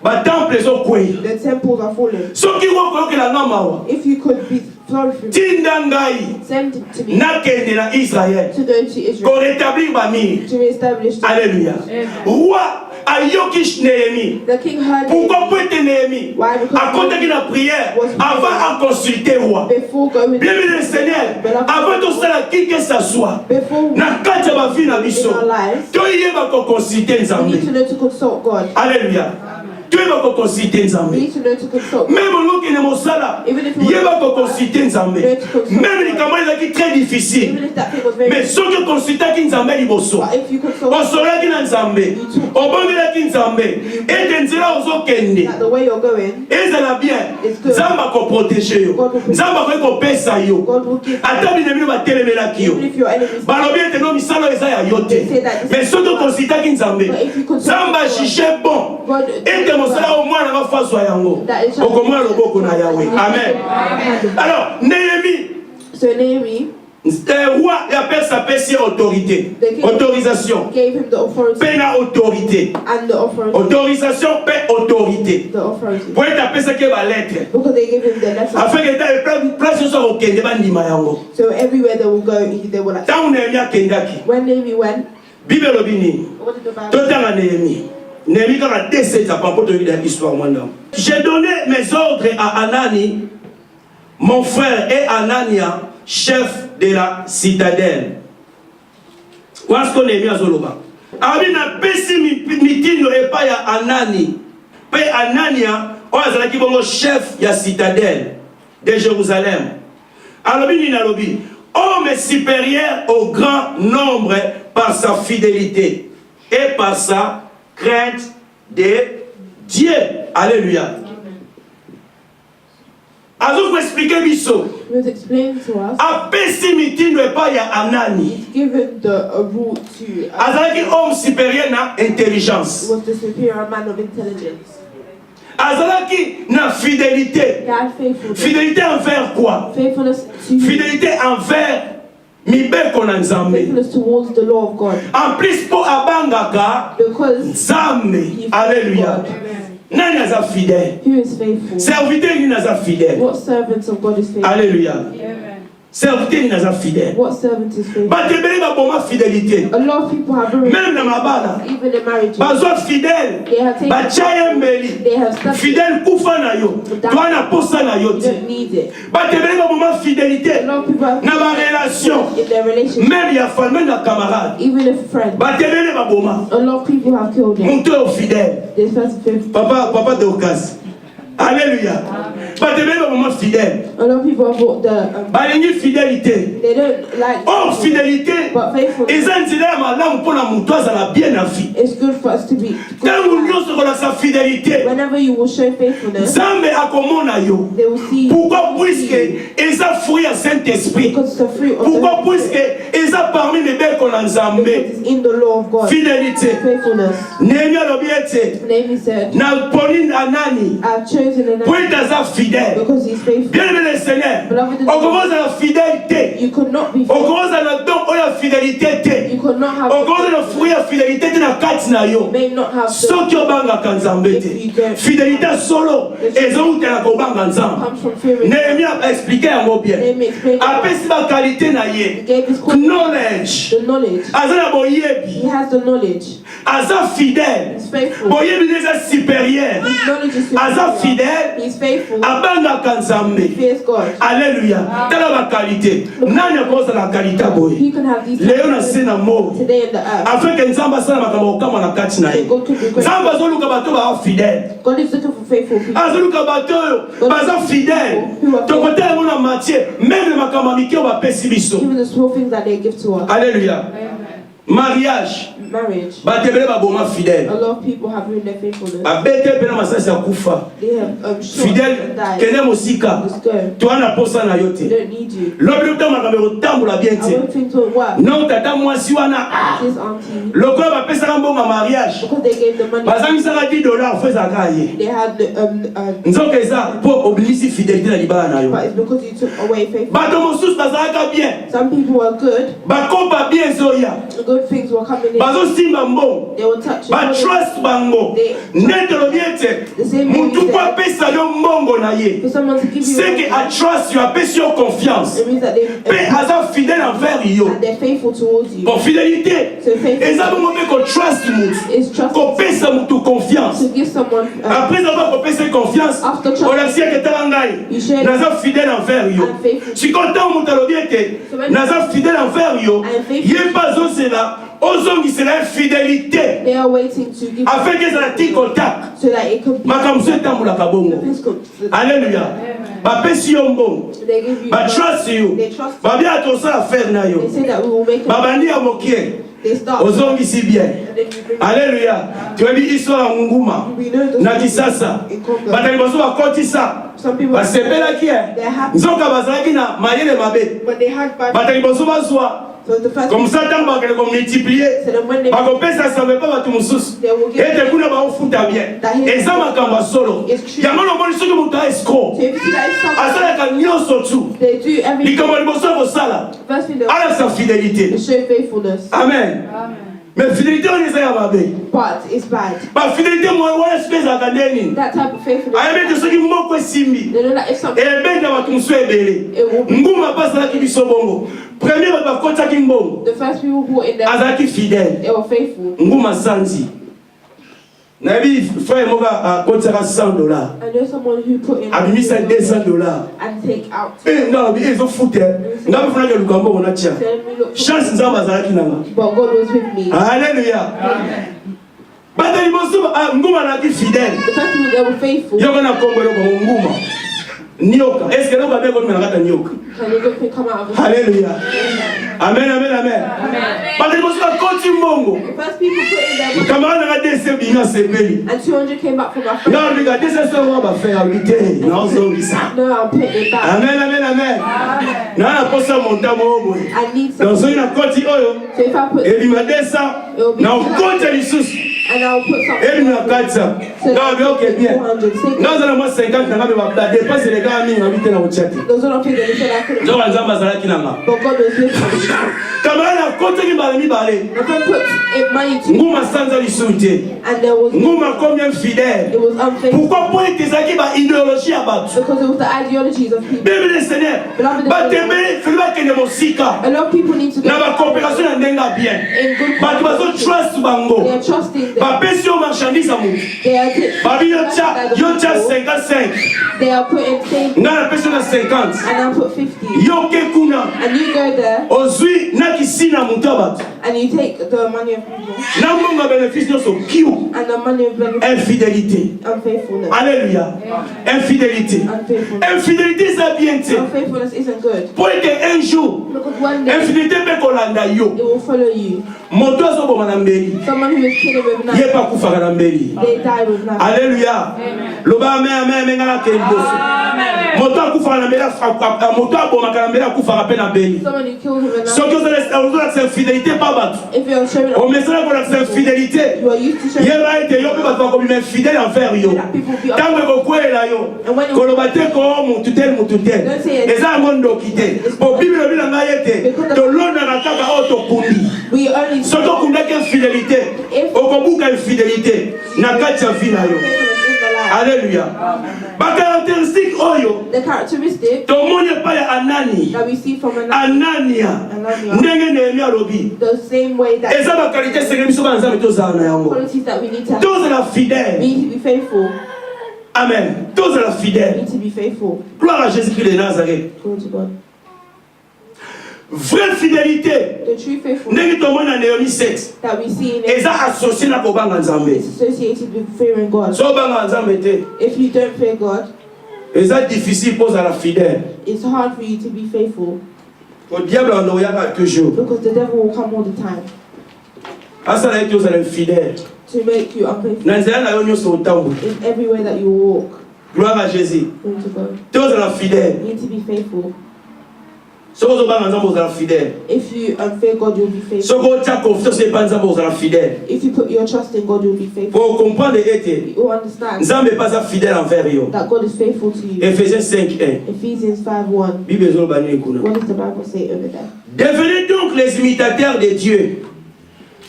[SPEAKER 1] Ba temple ezokweya.
[SPEAKER 2] The temples are falling.
[SPEAKER 1] Soki wokoyokela nga mawa.
[SPEAKER 2] If you could be sorry for me,
[SPEAKER 1] Tinda ngai.
[SPEAKER 2] send it to me
[SPEAKER 1] Nakende na Israël.
[SPEAKER 2] to go to Israel
[SPEAKER 1] Pour rétablir Bamir.
[SPEAKER 2] to reestablish the
[SPEAKER 1] Alléluia. Roi ayoki Néhémie.
[SPEAKER 2] The king heard
[SPEAKER 1] Pourquoi peut être Néhémie?
[SPEAKER 2] Why? Because
[SPEAKER 1] À côté de la prière, avant à consulter roi.
[SPEAKER 2] before going
[SPEAKER 1] Bien aimé le Seigneur, avant tout ça, qui que ça soit,
[SPEAKER 2] before
[SPEAKER 1] na kati ya ba vie na
[SPEAKER 2] in
[SPEAKER 1] biso,
[SPEAKER 2] our lives,
[SPEAKER 1] to yeba ko consulter
[SPEAKER 2] we
[SPEAKER 1] Nzambe.
[SPEAKER 2] need to know to consult God.
[SPEAKER 1] Alléluia. To yeba ko consulter
[SPEAKER 2] We
[SPEAKER 1] Nzambe.
[SPEAKER 2] need to know to consult.
[SPEAKER 1] Même lorsque ne mosala, yeba ko consulter Nzambe. Même les camarades là qui très difficile.
[SPEAKER 2] Even if that thing was very
[SPEAKER 1] Mais ceux qui consultent qui Nzambe liboso.
[SPEAKER 2] but if you consult
[SPEAKER 1] Osola ki na Nzambe. Obongela ki Nzambe. Et nzela ozokende.
[SPEAKER 2] that the way you're going,
[SPEAKER 1] Ezala bien. Nzambe akoprotege yo. Nzambe akopesa yo.
[SPEAKER 2] God will give
[SPEAKER 1] Ata binebino batelemelaki yo.
[SPEAKER 2] even if your enemies
[SPEAKER 1] Balobi ete no misala eza ya yo te. Mais soki okonsitaki Nzambe, Nzambe ajuge bon. Ete mosala omwana nga faswa yango. Okomona loboko na Yahweh. Amen. Alors, Néhémie,
[SPEAKER 2] so Nehemiah
[SPEAKER 1] roi appelle sa pesi autorité. Autorisation.
[SPEAKER 2] gave him the authority
[SPEAKER 1] Paix na autorité.
[SPEAKER 2] and the authority
[SPEAKER 1] Autorisation, paix, autorité.
[SPEAKER 2] the authority
[SPEAKER 1] Pour être appelé ça qui est la lettre.
[SPEAKER 2] because they gave him the letter.
[SPEAKER 1] Afin que tu place sur au kende bandima yango.
[SPEAKER 2] So everywhere they will go, they will like.
[SPEAKER 1] Tant Néhémie akendaki.
[SPEAKER 2] When Nehemiah went,
[SPEAKER 1] Bible lobini.
[SPEAKER 2] what did the Bible
[SPEAKER 1] Totanga Néhémie. Néhémie quand a décédé à propos de l'histoire maintenant. J'ai donné mes ordres à Anani, mon frère, et Anania, chef de la citadelle. Qu'est-ce qu'on est mis à Zoloba? Abina pesi mitino et pas ya Anani. Pe Anania, on a dit bon chef ya citadelle de Jérusalem. Alobi ni alobi. Homme supérieur au grand nombre par sa fidélité et par sa crainte de Dieu. Alléluia. Alors, vous expliquez biso.
[SPEAKER 2] He was explaining to us.
[SPEAKER 1] A pessimité ne pas ya Anani.
[SPEAKER 2] He's given the rule to.
[SPEAKER 1] Azalaki homme supérieur na intelligence.
[SPEAKER 2] Was the superior man of intelligence.
[SPEAKER 1] Azalaki na fidélité.
[SPEAKER 2] He had faithfulness.
[SPEAKER 1] Fidélité envers quoi?
[SPEAKER 2] Faithfulness to.
[SPEAKER 1] Fidélité envers mibeko na Nzambe.
[SPEAKER 2] Faithfulness towards the law of God.
[SPEAKER 1] En plus po abangaka
[SPEAKER 2] Because
[SPEAKER 1] Nzambe. Alléluia. Nani aza fidèle?
[SPEAKER 2] who is faithful?
[SPEAKER 1] Serviteur ni naza fidèle.
[SPEAKER 2] What servants of God is faithful?
[SPEAKER 1] Alléluia. Serviteur ni naza fidèle.
[SPEAKER 2] What servant is faithful?
[SPEAKER 1] Batebeli ba boma fidélité.
[SPEAKER 2] A lot of people have ruined,
[SPEAKER 1] Même na mabala.
[SPEAKER 2] even in marriages.
[SPEAKER 1] Bazwa fidèle.
[SPEAKER 2] They have taken.
[SPEAKER 1] Bachaya mbeli.
[SPEAKER 2] They have stuck.
[SPEAKER 1] Fidèle kufa na yo. Toi na posa na yo
[SPEAKER 2] You
[SPEAKER 1] te.
[SPEAKER 2] don't need it.
[SPEAKER 1] Batebeli ba boma
[SPEAKER 2] A
[SPEAKER 1] fidélité.
[SPEAKER 2] lot of people have
[SPEAKER 1] Na ba relation.
[SPEAKER 2] in their relationship,
[SPEAKER 1] Même ya famille, même na camarade.
[SPEAKER 2] even if friends.
[SPEAKER 1] Batebeli ba boma.
[SPEAKER 2] A lot of people have killed him.
[SPEAKER 1] Monte au fidèle.
[SPEAKER 2] This person faithful.
[SPEAKER 1] Papa de Ocas. Alléluia. Batebeli ba boma fidèle.
[SPEAKER 2] A lot of people have bought the.
[SPEAKER 1] Balingi fidélité.
[SPEAKER 2] They don't like.
[SPEAKER 1] Oh, fidélité.
[SPEAKER 2] But faithfulness.
[SPEAKER 1] Eza nzela ya malamu mpona moto azala bien na vie.
[SPEAKER 2] It's good for us to be.
[SPEAKER 1] Ntango nyonso kolakisa fidélité,
[SPEAKER 2] Whenever you will show faithfulness,
[SPEAKER 1] Nzambe akomona yo.
[SPEAKER 2] they will see.
[SPEAKER 1] Pourquoi? Puisque eza fruit ya Saint-Esprit.
[SPEAKER 2] Because it's the fruit of
[SPEAKER 1] Pourquoi?
[SPEAKER 2] the
[SPEAKER 1] Puisque eza parmi mibeko na Nzambe.
[SPEAKER 2] Because it's in the law of God.
[SPEAKER 1] Fidélité.
[SPEAKER 2] Faithfulness.
[SPEAKER 1] Néhémie alobi ete
[SPEAKER 2] Nehemiah said,
[SPEAKER 1] na poni Anani
[SPEAKER 2] I've chosen an
[SPEAKER 1] po ete aza fidèle.
[SPEAKER 2] because he's faithful.
[SPEAKER 1] Bien aimé le Seigneur, okozala fidèle te.
[SPEAKER 2] You could not be faithful.
[SPEAKER 1] Okozala don oyo ya fidélité te.
[SPEAKER 2] You could not have.
[SPEAKER 1] Okozala fruit ya fidélité te na kati na yo.
[SPEAKER 2] You may not have.
[SPEAKER 1] Soki obangaka Nzambe te. Fidélité solo ezowutela kobanga Nzambe.
[SPEAKER 2] Comes from fearing.
[SPEAKER 1] Néhémie a expliqué yango bien.
[SPEAKER 2] Nehemiah explained.
[SPEAKER 1] Apesi bakalite na
[SPEAKER 2] He
[SPEAKER 1] ye.
[SPEAKER 2] gave his quality,
[SPEAKER 1] Knowledge.
[SPEAKER 2] the knowledge.
[SPEAKER 1] Aza na boyebi.
[SPEAKER 2] He has the knowledge.
[SPEAKER 1] Aza fidèle.
[SPEAKER 2] He's faithful.
[SPEAKER 1] Boyebi eza supérieur.
[SPEAKER 2] His knowledge is
[SPEAKER 1] Aza
[SPEAKER 2] superior.
[SPEAKER 1] fidèle.
[SPEAKER 2] He's faithful.
[SPEAKER 1] Abangaka
[SPEAKER 2] He
[SPEAKER 1] Nzambe.
[SPEAKER 2] fears God.
[SPEAKER 1] Alléluia. Tala bakalite. Nani akozala kalite boye?
[SPEAKER 2] He can have these
[SPEAKER 1] Leo na se na mo.
[SPEAKER 2] today in the earth.
[SPEAKER 1] Afin que Nzambe asala makambo okama na kati na ye.
[SPEAKER 2] God could be great.
[SPEAKER 1] Nzambe azoluka bato ba fidèle.
[SPEAKER 2] God is looking for faithful people.
[SPEAKER 1] Azoluka bato oyo baza fidèle. Tokotela ngo na Matthieu, même makambo mike oyo bapesi biso.
[SPEAKER 2] Even the small things that they give to us.
[SPEAKER 1] Alléluia. mariage.
[SPEAKER 2] Marriage.
[SPEAKER 1] Batebele baboma fidèle.
[SPEAKER 2] A lot of people have ruined their faithfulness.
[SPEAKER 1] Abete pena masasi akufa.
[SPEAKER 2] They have
[SPEAKER 1] Fidèle
[SPEAKER 2] died.
[SPEAKER 1] kene mosika.
[SPEAKER 2] Let's go.
[SPEAKER 1] Toi na posa na
[SPEAKER 2] They
[SPEAKER 1] yote.
[SPEAKER 2] don't need you.
[SPEAKER 1] Lobi lota makamero tambola bien
[SPEAKER 2] I
[SPEAKER 1] te.
[SPEAKER 2] want things to work.
[SPEAKER 1] Non tata mwasi wana.
[SPEAKER 2] This auntie,
[SPEAKER 1] Lokola bapesaka mbongo mariage.
[SPEAKER 2] because they gave the money,
[SPEAKER 1] Bazangisaka $10 fezaka ye.
[SPEAKER 2] they had the,
[SPEAKER 1] Nzoka eza po obligisi fidélité na libala na yo.
[SPEAKER 2] but it's because you took away faith.
[SPEAKER 1] Bato mosusu bazalaka bien.
[SPEAKER 2] Some people were good,
[SPEAKER 1] Bakopa bien zoya.
[SPEAKER 2] good things were coming in.
[SPEAKER 1] Bazosimba mbongo.
[SPEAKER 2] They were touching.
[SPEAKER 1] Trust bango. Ndete lobi ete mutu kwa pesa yo mbongo na ye.
[SPEAKER 2] For someone to give you
[SPEAKER 1] C'est que a trust you apesi yo confiance.
[SPEAKER 2] it means that
[SPEAKER 1] Pe aza fidèle envers yo.
[SPEAKER 2] and they're faithful towards you.
[SPEAKER 1] Bon fidélité.
[SPEAKER 2] So faithful
[SPEAKER 1] Eza bongo pe ko trust mutu.
[SPEAKER 2] is trust
[SPEAKER 1] Ko pesa mutu confiance.
[SPEAKER 2] to give someone
[SPEAKER 1] Après avoir ko pesa confiance,
[SPEAKER 2] After trust,
[SPEAKER 1] on a si que tala ngai.
[SPEAKER 2] you should
[SPEAKER 1] Naza fidèle envers yo.
[SPEAKER 2] and faithful.
[SPEAKER 1] Si content mutu lobi ete naza fidèle envers yo. Ye pas zo cela. Ozongisela fidélité.
[SPEAKER 2] They are waiting to give
[SPEAKER 1] Afin que ça la contact.
[SPEAKER 2] so that it could be
[SPEAKER 1] Makamso etambulaka bongo.
[SPEAKER 2] things could-
[SPEAKER 1] Alléluia. Bapesi yo mbongo.
[SPEAKER 2] They give you
[SPEAKER 1] Batrust you.
[SPEAKER 2] They trust.
[SPEAKER 1] Babia tosala affaire na
[SPEAKER 2] They
[SPEAKER 1] yo.
[SPEAKER 2] say that we will make it.
[SPEAKER 1] Babandi ya mokie.
[SPEAKER 2] They start.
[SPEAKER 1] Ozongisi bien.
[SPEAKER 2] And then you bring
[SPEAKER 1] Alléluia. Tu as dit histoire ya nguma.
[SPEAKER 2] We know the
[SPEAKER 1] Na kisasa.
[SPEAKER 2] in Congo.
[SPEAKER 1] Batali baso bakotisa.
[SPEAKER 2] Some people
[SPEAKER 1] Basepelaki ye.
[SPEAKER 2] they're happy,
[SPEAKER 1] Nzoka bazalaki na mayele mabe.
[SPEAKER 2] but they had bad.
[SPEAKER 1] Batali baso bazwa.
[SPEAKER 2] So the first
[SPEAKER 1] Comme ça tant bakele ko multiplier.
[SPEAKER 2] so then when they
[SPEAKER 1] Bakopesa savait pas bato mosusu.
[SPEAKER 2] they will get
[SPEAKER 1] Ete kuna baofuta bien. Eza makambo ya solo. Yango lomoni soki moto a escroc.
[SPEAKER 2] so if you see that it's something
[SPEAKER 1] Asalaka nyonso tu.
[SPEAKER 2] they do everything.
[SPEAKER 1] Likambo liboso ya kosala.
[SPEAKER 2] First thing they
[SPEAKER 1] Ala sa fidélité.
[SPEAKER 2] show faithfulness,
[SPEAKER 1] Amen. Mais fidélité on eza ya mabe.
[SPEAKER 2] but it's bad.
[SPEAKER 1] Ba fidélité mo wana space akandeni.
[SPEAKER 2] That type of faithfulness.
[SPEAKER 1] Ayebe te soki moko esimbi.
[SPEAKER 2] They know that if something
[SPEAKER 1] Ebenda bato mosusu ebele.
[SPEAKER 2] it will be
[SPEAKER 1] Nguma basalaki biso bongo. Premier bato bakotaki mbongo.
[SPEAKER 2] the first people who were in there,
[SPEAKER 1] Azalaki fidèle.
[SPEAKER 2] they were faithful.
[SPEAKER 1] Nguma sanzi. Nayebi frère moko akotisaka $100.
[SPEAKER 2] I know someone who put in
[SPEAKER 1] Abimisa $200.
[SPEAKER 2] and take out.
[SPEAKER 1] Nalobi ezofute. Ngabe funa ke lukambo kona tia.
[SPEAKER 2] So let me look.
[SPEAKER 1] Chance nzamba azalaki nanga.
[SPEAKER 2] But God was with me.
[SPEAKER 1] Alléluia. Bato liboso nguma naki fidèle.
[SPEAKER 2] The first people they were faithful.
[SPEAKER 1] Yoko na kombo yoko nguma. Nyoka. Est-ce que nous va bien comme na kata nyoka?
[SPEAKER 2] Can you look come out of the
[SPEAKER 1] Alléluia. Amen amen amen. Bato liboso akoti mbongo.
[SPEAKER 2] The first people put in their money
[SPEAKER 1] Camarade na DC binga sepeli.
[SPEAKER 2] and 200 came back from my friend.
[SPEAKER 1] Na biga DC so wa ba faire habiter. Na ozongisa.
[SPEAKER 2] No, I'll put it back.
[SPEAKER 1] Amen amen amen. Na na posa monta mo boy.
[SPEAKER 2] I need
[SPEAKER 1] Dans
[SPEAKER 2] something.
[SPEAKER 1] une koti oyo.
[SPEAKER 2] So if I put
[SPEAKER 1] Ebima desa. Na ukote lisusu.
[SPEAKER 2] and I'll put something.
[SPEAKER 1] Ebima katsa. Na bi okay bien.
[SPEAKER 2] 400. Say
[SPEAKER 1] Na zana mo 50 na ba ba dépense les gars mingi habiter na uchati.
[SPEAKER 2] those are not things that they said I couldn't.
[SPEAKER 1] Nzo banzamba zalaki nanga.
[SPEAKER 2] But God was with me.
[SPEAKER 1] Camarade akote ki bale mi bale.
[SPEAKER 2] My friend put in money to
[SPEAKER 1] Nguma sanza lisuite.
[SPEAKER 2] and there was
[SPEAKER 1] Nguma combien fidèle.
[SPEAKER 2] it was unfaithful
[SPEAKER 1] Pourquoi pour être zaki ba idéologie ya bato?
[SPEAKER 2] because it was the ideologies of people.
[SPEAKER 1] Bible le Seigneur. Batembe filiba kende mosika.
[SPEAKER 2] A lot of people need to
[SPEAKER 1] Na
[SPEAKER 2] go
[SPEAKER 1] ba coopération na ndenga bien.
[SPEAKER 2] in good
[SPEAKER 1] Bato bazo trust bango.
[SPEAKER 2] They are trusting them.
[SPEAKER 1] Ba pesi yo marchandise amu.
[SPEAKER 2] They are
[SPEAKER 1] Babi yo cha 55.
[SPEAKER 2] they are putting things
[SPEAKER 1] Nga na pesi na 50.
[SPEAKER 2] and I put 50
[SPEAKER 1] Yo ke kuna.
[SPEAKER 2] and you go there
[SPEAKER 1] Ozwi na kisina mutu bato.
[SPEAKER 2] and you take the money of people
[SPEAKER 1] Na mbongo bénéfice nyonso kiu.
[SPEAKER 2] and the money of benefit
[SPEAKER 1] Infidélité.
[SPEAKER 2] unfaithfulness.
[SPEAKER 1] Alléluia. Infidélité.
[SPEAKER 2] Unfaithfulness.
[SPEAKER 1] Infidélité ça bien te.
[SPEAKER 2] Unfaithfulness isn't good
[SPEAKER 1] Pour que un jour
[SPEAKER 2] because one day
[SPEAKER 1] infidélité peut kolanda yo.
[SPEAKER 2] it will follow you.
[SPEAKER 1] Moto azoboma na mbeli.
[SPEAKER 2] Someone who is killing with
[SPEAKER 1] Ye
[SPEAKER 2] knife,
[SPEAKER 1] pa kufaka na mbeli.
[SPEAKER 2] they die with knife.
[SPEAKER 1] Alléluia. Loba amen amen amen ngala ke liboso. Moto akufaka na mbeli moto abomaka na mbeli akufaka pe na mbeli.
[SPEAKER 2] Someone who kills with a knife.
[SPEAKER 1] Soki ozala sa fidélité pa bato.
[SPEAKER 2] If you're showing
[SPEAKER 1] O mesala ko la sa fidélité.
[SPEAKER 2] you are used to showing
[SPEAKER 1] Yeba ete yo pe bato bakomima fidèle envers yo.
[SPEAKER 2] that people be
[SPEAKER 1] Ntango ekokwela yo. Koloba te ko mutu tel mutu tel. Eza yango ndoki te. Po Bible elobi na ngai ete tolondaka kaka oyo tokundi.
[SPEAKER 2] we only
[SPEAKER 1] Soki okundaki infidélité, okobuka infidélité na kati ya vie na yo.
[SPEAKER 2] faithfulness in the life.
[SPEAKER 1] Alléluia. Bakaraktéristique oyo
[SPEAKER 2] The characteristic
[SPEAKER 1] tomoni epai ya Anani.
[SPEAKER 2] that we see from a knife,
[SPEAKER 1] Anania ndenge Nehemi alobi
[SPEAKER 2] the same way that
[SPEAKER 1] eza bakalite senge biso bana nzambe tozala na yango.
[SPEAKER 2] qualities that we need to have.
[SPEAKER 1] Tozala
[SPEAKER 2] We
[SPEAKER 1] fidèle.
[SPEAKER 2] need to be faithful.
[SPEAKER 1] Amen. Tozala
[SPEAKER 2] We
[SPEAKER 1] fidèle.
[SPEAKER 2] need to be faithful.
[SPEAKER 1] Gloire à Jésus-Christ de Nazareth.
[SPEAKER 2] Glory to God.
[SPEAKER 1] Vraie fidélité.
[SPEAKER 2] The true faithfulness
[SPEAKER 1] Ndenge tomoni na Néhémie 7.
[SPEAKER 2] that we see in it
[SPEAKER 1] Eza associé na kobanga Nzambe.
[SPEAKER 2] is associated with fearing God.
[SPEAKER 1] So banga Nzambe te.
[SPEAKER 2] If you don't fear God,
[SPEAKER 1] Eza difficile pour la fidèle.
[SPEAKER 2] it's hard for you to be faithful
[SPEAKER 1] Le diable en aura toujours.
[SPEAKER 2] because the devil will come all the time.
[SPEAKER 1] asala ete ozala fidèle
[SPEAKER 2] to make you unfaithful
[SPEAKER 1] na nzela na yo nyonso otambola.
[SPEAKER 2] in every way that you walk.
[SPEAKER 1] Gloire à Jésus.
[SPEAKER 2] Glory to God.
[SPEAKER 1] Te ozala fidèle.
[SPEAKER 2] You need to be faithful.
[SPEAKER 1] Soko ozobanga nzambe ozala fidèle.
[SPEAKER 2] If you fear God, you'll be faithful.
[SPEAKER 1] Soko otia confiance epa nzambe ozala fidèle.
[SPEAKER 2] If you put your trust in God, you'll be faithful.
[SPEAKER 1] Pour comprendre ete
[SPEAKER 2] You understand
[SPEAKER 1] nzambe pas fidèle envers yo.
[SPEAKER 2] that God is faithful to you.
[SPEAKER 1] Ephésiens 5:1.
[SPEAKER 2] Ephesians 5:1.
[SPEAKER 1] Bible ezoloba nini kuna?
[SPEAKER 2] What does the Bible say over there?
[SPEAKER 1] Devenez donc les imitateurs de Dieu,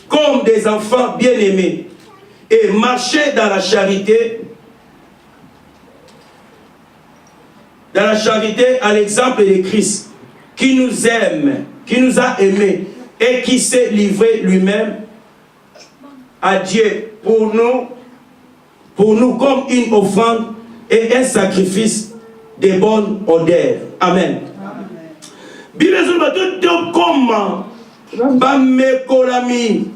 [SPEAKER 1] comme des enfants bien-aimés, et marchez dans la charité à l'exemple de Christ, qui nous aime, qui nous a aimés, et qui s'est livré lui-même à Dieu pour nous comme une offrande et un sacrifice de bonne odeur. Amen. Bible ezoloba comment bamekolami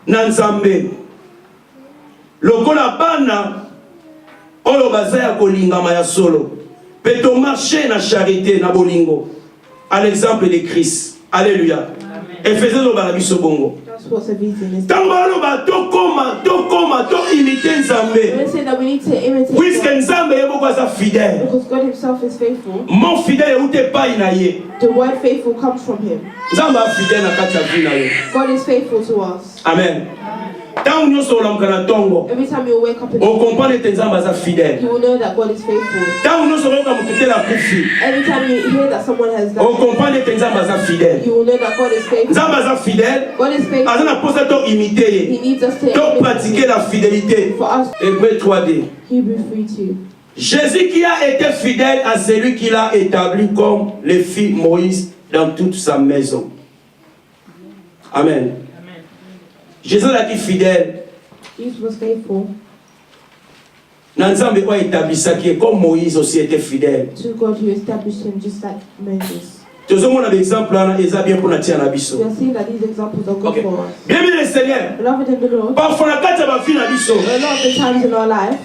[SPEAKER 1] na Nzambe lokola bana oyo baza ya kolingama ya solo pe to marcher na charité na bolingo à l'exemple de Christ. Alléluia. Ephésiens ezoloba na biso bongo.
[SPEAKER 2] That's what Ephesians is.
[SPEAKER 1] Tango aloba to imiter Nzambe.
[SPEAKER 2] Let's say that we need to imitate
[SPEAKER 1] Puisque
[SPEAKER 2] God
[SPEAKER 1] Nzambe yeboko aza fidèle.
[SPEAKER 2] because God Himself is faithful.
[SPEAKER 1] Mon fidèle ute pai na ye.
[SPEAKER 2] The word faithful comes from Him.
[SPEAKER 1] Nzambe a fidèle na kati ya vie na yo.
[SPEAKER 2] God is faithful to us.
[SPEAKER 1] Amen. Tango nyonso olamuka na tongo
[SPEAKER 2] Every time you wake up in the
[SPEAKER 1] o
[SPEAKER 2] morning,
[SPEAKER 1] comprendre ete Nzambe aza fidèle.
[SPEAKER 2] you will know that God is faithful.
[SPEAKER 1] Tango nyonso oyoka moto te na kufi
[SPEAKER 2] Every time you hear that someone has
[SPEAKER 1] o
[SPEAKER 2] died,
[SPEAKER 1] comprendre ete Nzambe aza fidèle.
[SPEAKER 2] you will know that God is faithful.
[SPEAKER 1] Nzambe aza fidèle.
[SPEAKER 2] God is faithful.
[SPEAKER 1] Aza na posa to imiter
[SPEAKER 2] He
[SPEAKER 1] ye.
[SPEAKER 2] needs us to
[SPEAKER 1] To
[SPEAKER 2] imitate
[SPEAKER 1] pratiquer
[SPEAKER 2] Him.
[SPEAKER 1] la fidélité.
[SPEAKER 2] For us,
[SPEAKER 1] Hébreux 3D.
[SPEAKER 2] Hebrews 3:2.
[SPEAKER 1] Jésus qui a été fidèle à celui qui l'a établi comme le fit Moïse dans toute sa maison. Amen. Jésus a été fidèle.
[SPEAKER 2] Jesus was faithful
[SPEAKER 1] Na Nzambe oyo établissaki comme Moïse aussi était fidèle.
[SPEAKER 2] to God who established him just like Moses.
[SPEAKER 1] Tozomona exemple wana eza bien pour na tia na
[SPEAKER 2] We
[SPEAKER 1] biso.
[SPEAKER 2] are seeing that these examples are good
[SPEAKER 1] Okay.
[SPEAKER 2] for us.
[SPEAKER 1] Bien bien le Seigneur.
[SPEAKER 2] Beloved in the Lord,
[SPEAKER 1] Parfois na kati ya bafi na biso
[SPEAKER 2] a lot of the times in our lives,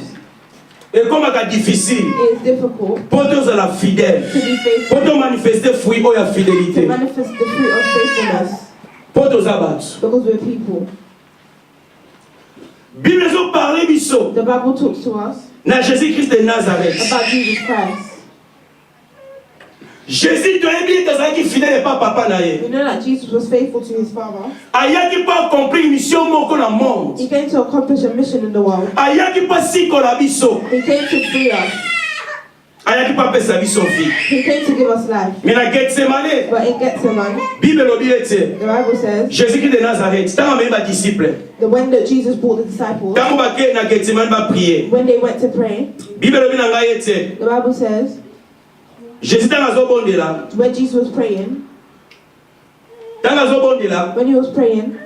[SPEAKER 1] ekomaka difficile
[SPEAKER 2] it is difficult
[SPEAKER 1] po tozala fidèle,
[SPEAKER 2] to be faithful,
[SPEAKER 1] po tomanifeste fruit oyo ya
[SPEAKER 2] to
[SPEAKER 1] fidélité,
[SPEAKER 2] manifest the fruit of faithfulness,
[SPEAKER 1] po toza bato.
[SPEAKER 2] because we're people.
[SPEAKER 1] Bible ezoparle biso
[SPEAKER 2] The Bible talks to us
[SPEAKER 1] na Jésus-Christ de Nazareth.
[SPEAKER 2] about Jesus Christ.
[SPEAKER 1] Jésus toyebi ete azalaki fidèle epa papa na ye.
[SPEAKER 2] We know that Jesus was faithful to his Father.
[SPEAKER 1] Ayaki mpo accomplir mission moko na monde.
[SPEAKER 2] He came to accomplish a mission in the world.
[SPEAKER 1] Ayaki mpo asikola biso.
[SPEAKER 2] He came to free us.
[SPEAKER 1] Ayaki mpo apesa biso vie.
[SPEAKER 2] He came to give us life.
[SPEAKER 1] Mais na Gethsemane,
[SPEAKER 2] But in Gethsemane,
[SPEAKER 1] Bible elobi ete
[SPEAKER 2] the Bible says
[SPEAKER 1] Jésus-Christ de Nazareth ntango amemi badisciple
[SPEAKER 2] that when that Jesus brought the disciples,
[SPEAKER 1] ntango bakei na Gethsemane baprie,
[SPEAKER 2] when they went to pray,
[SPEAKER 1] Bible elobi na ngai ete
[SPEAKER 2] the Bible says
[SPEAKER 1] Jésus ntango azobondela,
[SPEAKER 2] when Jesus was praying,
[SPEAKER 1] when
[SPEAKER 2] he was praying,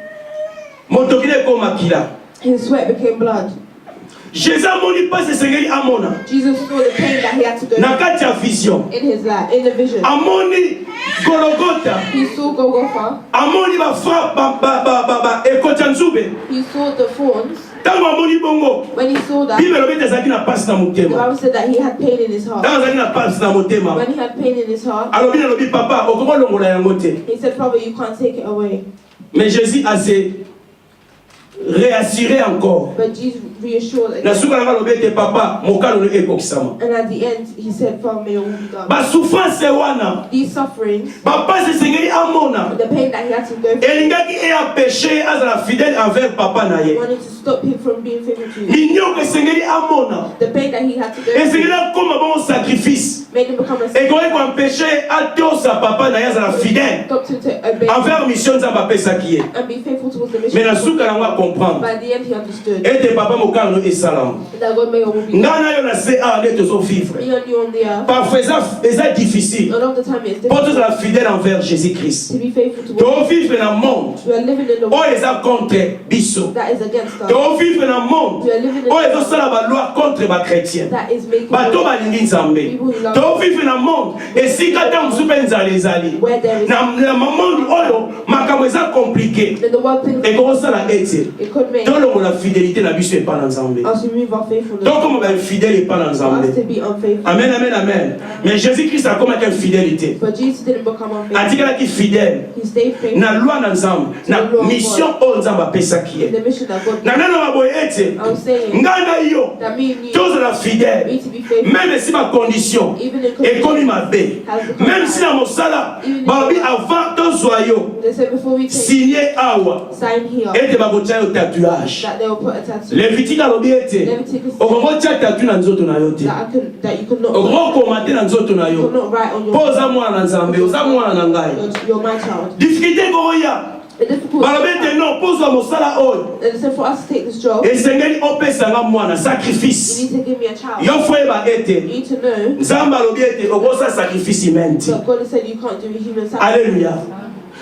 [SPEAKER 1] motoki na ekomakila.
[SPEAKER 2] his sweat became blood.
[SPEAKER 1] Jésus amoni mpasi esengeli amona
[SPEAKER 2] Jesus saw the pain that he had to go
[SPEAKER 1] na
[SPEAKER 2] through
[SPEAKER 1] kati ya vision.
[SPEAKER 2] in his life, in the vision.
[SPEAKER 1] Amoni Golgotha,
[SPEAKER 2] He saw Golgotha.
[SPEAKER 1] amoni ekoti ya nzube.
[SPEAKER 2] He saw the thorns.
[SPEAKER 1] Ntango amoni bongo,
[SPEAKER 2] When he saw that,
[SPEAKER 1] Bible elobi ete azalaki na pasi na
[SPEAKER 2] the
[SPEAKER 1] motema.
[SPEAKER 2] Bible said that he had pain in his heart.
[SPEAKER 1] Ntango azalaki na pasi na motema,
[SPEAKER 2] When he had pain in his heart,
[SPEAKER 1] alobi papa okokolongola yango te.
[SPEAKER 2] he said, Father, you can't take it away.
[SPEAKER 1] Mais Jésus a se réassuré encore.
[SPEAKER 2] But Jesus reassured
[SPEAKER 1] Na
[SPEAKER 2] again.
[SPEAKER 1] suka nanga alobi ete papa mokalo no ekokisama.
[SPEAKER 2] And at the end, he said, Father, may your will be done.
[SPEAKER 1] Ba souffrance wana,
[SPEAKER 2] These sufferings,
[SPEAKER 1] ba pasi esengeli amona.
[SPEAKER 2] the pain that he had to go through,
[SPEAKER 1] Elingaki e apêché azala fidèle envers papa na ye.
[SPEAKER 2] wanted to stop him from being faithful to you.
[SPEAKER 1] Minyoko esengeli amona.
[SPEAKER 2] The pain that he had to go
[SPEAKER 1] Esengeli
[SPEAKER 2] through
[SPEAKER 1] akoma bon sacrifice.
[SPEAKER 2] made him become a
[SPEAKER 1] Ekoki koempêche atiosa papa na ye azala fidèle
[SPEAKER 2] stopped him to obey
[SPEAKER 1] envers mission nzambe apesaki ye.
[SPEAKER 2] and be faithful towards the
[SPEAKER 1] Mais
[SPEAKER 2] mission.
[SPEAKER 1] na suka nango acomprendre
[SPEAKER 2] By the end, he understood
[SPEAKER 1] ete papa mokalo no esalama.
[SPEAKER 2] that God may your will be done.
[SPEAKER 1] Nga na yo na se awa nde tozovivre.
[SPEAKER 2] Me and you on the earth,
[SPEAKER 1] Parfois eza difficile.
[SPEAKER 2] a lot of the time it's
[SPEAKER 1] Po
[SPEAKER 2] difficult
[SPEAKER 1] tozala fidèle envers Jésus-Christ.
[SPEAKER 2] to be faithful to God.
[SPEAKER 1] Tovivre na monde
[SPEAKER 2] We are living in the world
[SPEAKER 1] oyo eza contre biso.
[SPEAKER 2] that is against us.
[SPEAKER 1] Tovivre na monde
[SPEAKER 2] We are living in
[SPEAKER 1] oyo
[SPEAKER 2] the world
[SPEAKER 1] ezosala baloi contre bachrétien.
[SPEAKER 2] that is making
[SPEAKER 1] Bato
[SPEAKER 2] us
[SPEAKER 1] balingi nzambe. Tovivre na monde esika ta mosusu mpe nzala ezali.
[SPEAKER 2] where there is
[SPEAKER 1] Na monde oyo makambo eza compliqué.
[SPEAKER 2] then the one thing
[SPEAKER 1] Et comment ça l'a été?
[SPEAKER 2] it could make
[SPEAKER 1] Dans la fidélité, la vie n'est pas ensemble.
[SPEAKER 2] us remove our faithfulness.
[SPEAKER 1] Donc, comme on est fidèle et pas
[SPEAKER 2] For
[SPEAKER 1] ensemble.
[SPEAKER 2] us to be unfaithful.
[SPEAKER 1] Amen, amen, amen. Mais Jésus-Christ a comme une fidélité.
[SPEAKER 2] But Jesus didn't become
[SPEAKER 1] A dit
[SPEAKER 2] unfaithful.
[SPEAKER 1] qu'il est fidèle.
[SPEAKER 2] He stayed faithful
[SPEAKER 1] Na loi ensemble. Na mission on ensemble pesa qui
[SPEAKER 2] in
[SPEAKER 1] est.
[SPEAKER 2] the mission that God
[SPEAKER 1] Na
[SPEAKER 2] gave.
[SPEAKER 1] nana maboye ete.
[SPEAKER 2] I'm saying
[SPEAKER 1] Ngana yo.
[SPEAKER 2] that me and you
[SPEAKER 1] Tous la fidèle.
[SPEAKER 2] need to be faithful.
[SPEAKER 1] Même si ma condition
[SPEAKER 2] Even in
[SPEAKER 1] est comme ma
[SPEAKER 2] conditions
[SPEAKER 1] baie.
[SPEAKER 2] has become
[SPEAKER 1] Même si
[SPEAKER 2] bad.
[SPEAKER 1] dans mon salaire, babi avant ton soyo
[SPEAKER 2] They said before we take
[SPEAKER 1] signé awa.
[SPEAKER 2] sign here
[SPEAKER 1] Et te babotia au tatouage.
[SPEAKER 2] that they will put a tattoo
[SPEAKER 1] Levitique a lobi ete.
[SPEAKER 2] Leviticus
[SPEAKER 1] Okongo tia tatou na nzoto na yo te.
[SPEAKER 2] that you could not
[SPEAKER 1] Okongo komate na nzoto na
[SPEAKER 2] you could
[SPEAKER 1] yo.
[SPEAKER 2] not write on
[SPEAKER 1] Po
[SPEAKER 2] your
[SPEAKER 1] oza mwana na Nzambe, oza mwana na ngai.
[SPEAKER 2] you're my child.
[SPEAKER 1] Difficulté koya.
[SPEAKER 2] The difficult
[SPEAKER 1] Balobi ete non, pozwa mosala oyo.
[SPEAKER 2] and they said for us to take this job,
[SPEAKER 1] Esengeli opesanga mwana
[SPEAKER 2] you
[SPEAKER 1] sacrifice.
[SPEAKER 2] need to give me a child.
[SPEAKER 1] Yo foyeba
[SPEAKER 2] You
[SPEAKER 1] ete
[SPEAKER 2] need to know
[SPEAKER 1] Nzambe alobi ete okosa sacrifice humain te.
[SPEAKER 2] that God has said you can't do a human sacrifice.
[SPEAKER 1] Alléluia.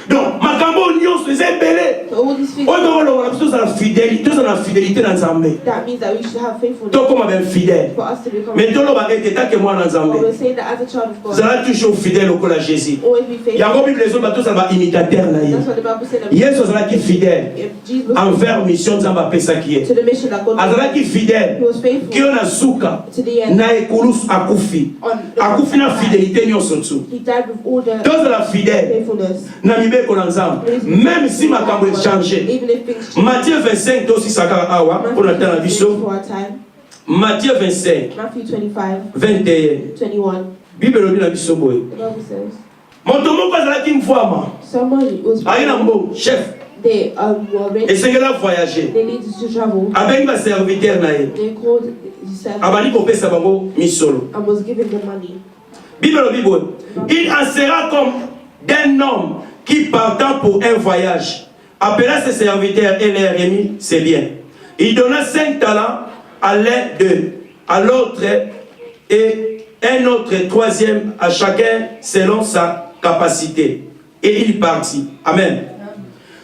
[SPEAKER 1] Donc makambo nyonso eza ebele.
[SPEAKER 2] So all these things
[SPEAKER 1] Oyo tokolongola biso tozala fidélité na Nzambe.
[SPEAKER 2] that means that we should have faithfulness
[SPEAKER 1] Tokoma bafidèle.
[SPEAKER 2] for us to become.
[SPEAKER 1] Mais toloba ete take mwana na
[SPEAKER 2] But
[SPEAKER 1] Nzambe.
[SPEAKER 2] we're saying that as a child of God,
[SPEAKER 1] Zala toujours fidèle lokola Jésus.
[SPEAKER 2] always be faithful.
[SPEAKER 1] Yango Bible ezoba tozala baimitateur na ye.
[SPEAKER 2] That's what the Bible said.
[SPEAKER 1] Yesu azalaki fidèle
[SPEAKER 2] If Jesus was
[SPEAKER 1] envers mission Nzambe apesaki ye.
[SPEAKER 2] to the mission that God gave,
[SPEAKER 1] Azalaki fidèle
[SPEAKER 2] he was faithful
[SPEAKER 1] kio na suka
[SPEAKER 2] to the end.
[SPEAKER 1] na ekulusu akufi.
[SPEAKER 2] On the
[SPEAKER 1] Akufi na fidélité nyonso tu.
[SPEAKER 2] he died with all the
[SPEAKER 1] Tozala fidèle
[SPEAKER 2] faithfulness.
[SPEAKER 1] na mibeko na Nzambe. Même si makambo echange.
[SPEAKER 2] Even if things change.
[SPEAKER 1] Matthieu 25 tosisaka awa mpona tala biso.
[SPEAKER 2] For our time.
[SPEAKER 1] Matthieu 25
[SPEAKER 2] Matthew 25,
[SPEAKER 1] 21.
[SPEAKER 2] 21.
[SPEAKER 1] Bible elobi na biso boye.
[SPEAKER 2] The Bible says,
[SPEAKER 1] Moto moko azalaki mfwama.
[SPEAKER 2] someone was
[SPEAKER 1] Aye na mbo chef.
[SPEAKER 2] they were rich.
[SPEAKER 1] Esengela voyager.
[SPEAKER 2] They needed to travel.
[SPEAKER 1] Abengi ba serviteur na ye.
[SPEAKER 2] They called his servant
[SPEAKER 1] Abandi kopesa bango misolo.
[SPEAKER 2] and was giving them money.
[SPEAKER 1] Bible elobi boye. Il en sera comme d'un homme qui partant pour un voyage appela ses serviteurs et leur remit ses biens. Il donna 5 talents à l'un d'eux, à l'autre et un autre troisième à chacun selon sa capacité. Et il partit. Amen.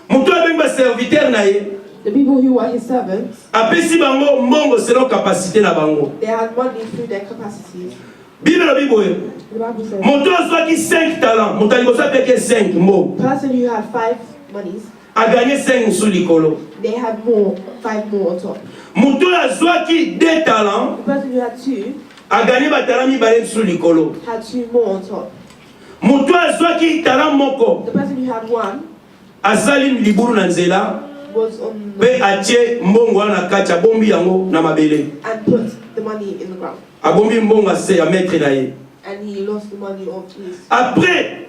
[SPEAKER 1] Mutu abengi ba serviteur na ye
[SPEAKER 2] The people who were his servants,
[SPEAKER 1] apesi bango mbongo selon capacité na bango.
[SPEAKER 2] they had money through their capacities.
[SPEAKER 1] Bible elobi boye.
[SPEAKER 2] The Bible says,
[SPEAKER 1] Moto azwaki 5 talents, moto alibosa peke 5 mbongo.
[SPEAKER 2] the person who had 5 monies,
[SPEAKER 1] A gagné 5 sous likolo.
[SPEAKER 2] they had more, 5 more on top.
[SPEAKER 1] Mutu azwaki 2 talents,
[SPEAKER 2] The person who had 2
[SPEAKER 1] a gagné ba talents mibale sous likolo.
[SPEAKER 2] had 2 more on top.
[SPEAKER 1] Mutu azwaki talent moko,
[SPEAKER 2] The person who had 1
[SPEAKER 1] asali libulu na nzela,
[SPEAKER 2] was on
[SPEAKER 1] pe atie mbongo wana kati abombi yango na mabele.
[SPEAKER 2] and put the money in the ground.
[SPEAKER 1] Abombi mbongo ase ya maître na ye.
[SPEAKER 2] And he lost the money of his.
[SPEAKER 1] Après,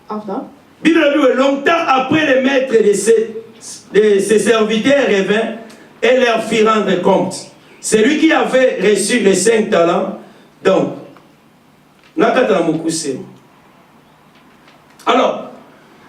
[SPEAKER 2] After,
[SPEAKER 1] Bible dit longtemps après le maître de ses serviteurs revint et leur fit rendre compte. Celui qui avait reçu les 5 talents, donc, nakata mukuse. Alors,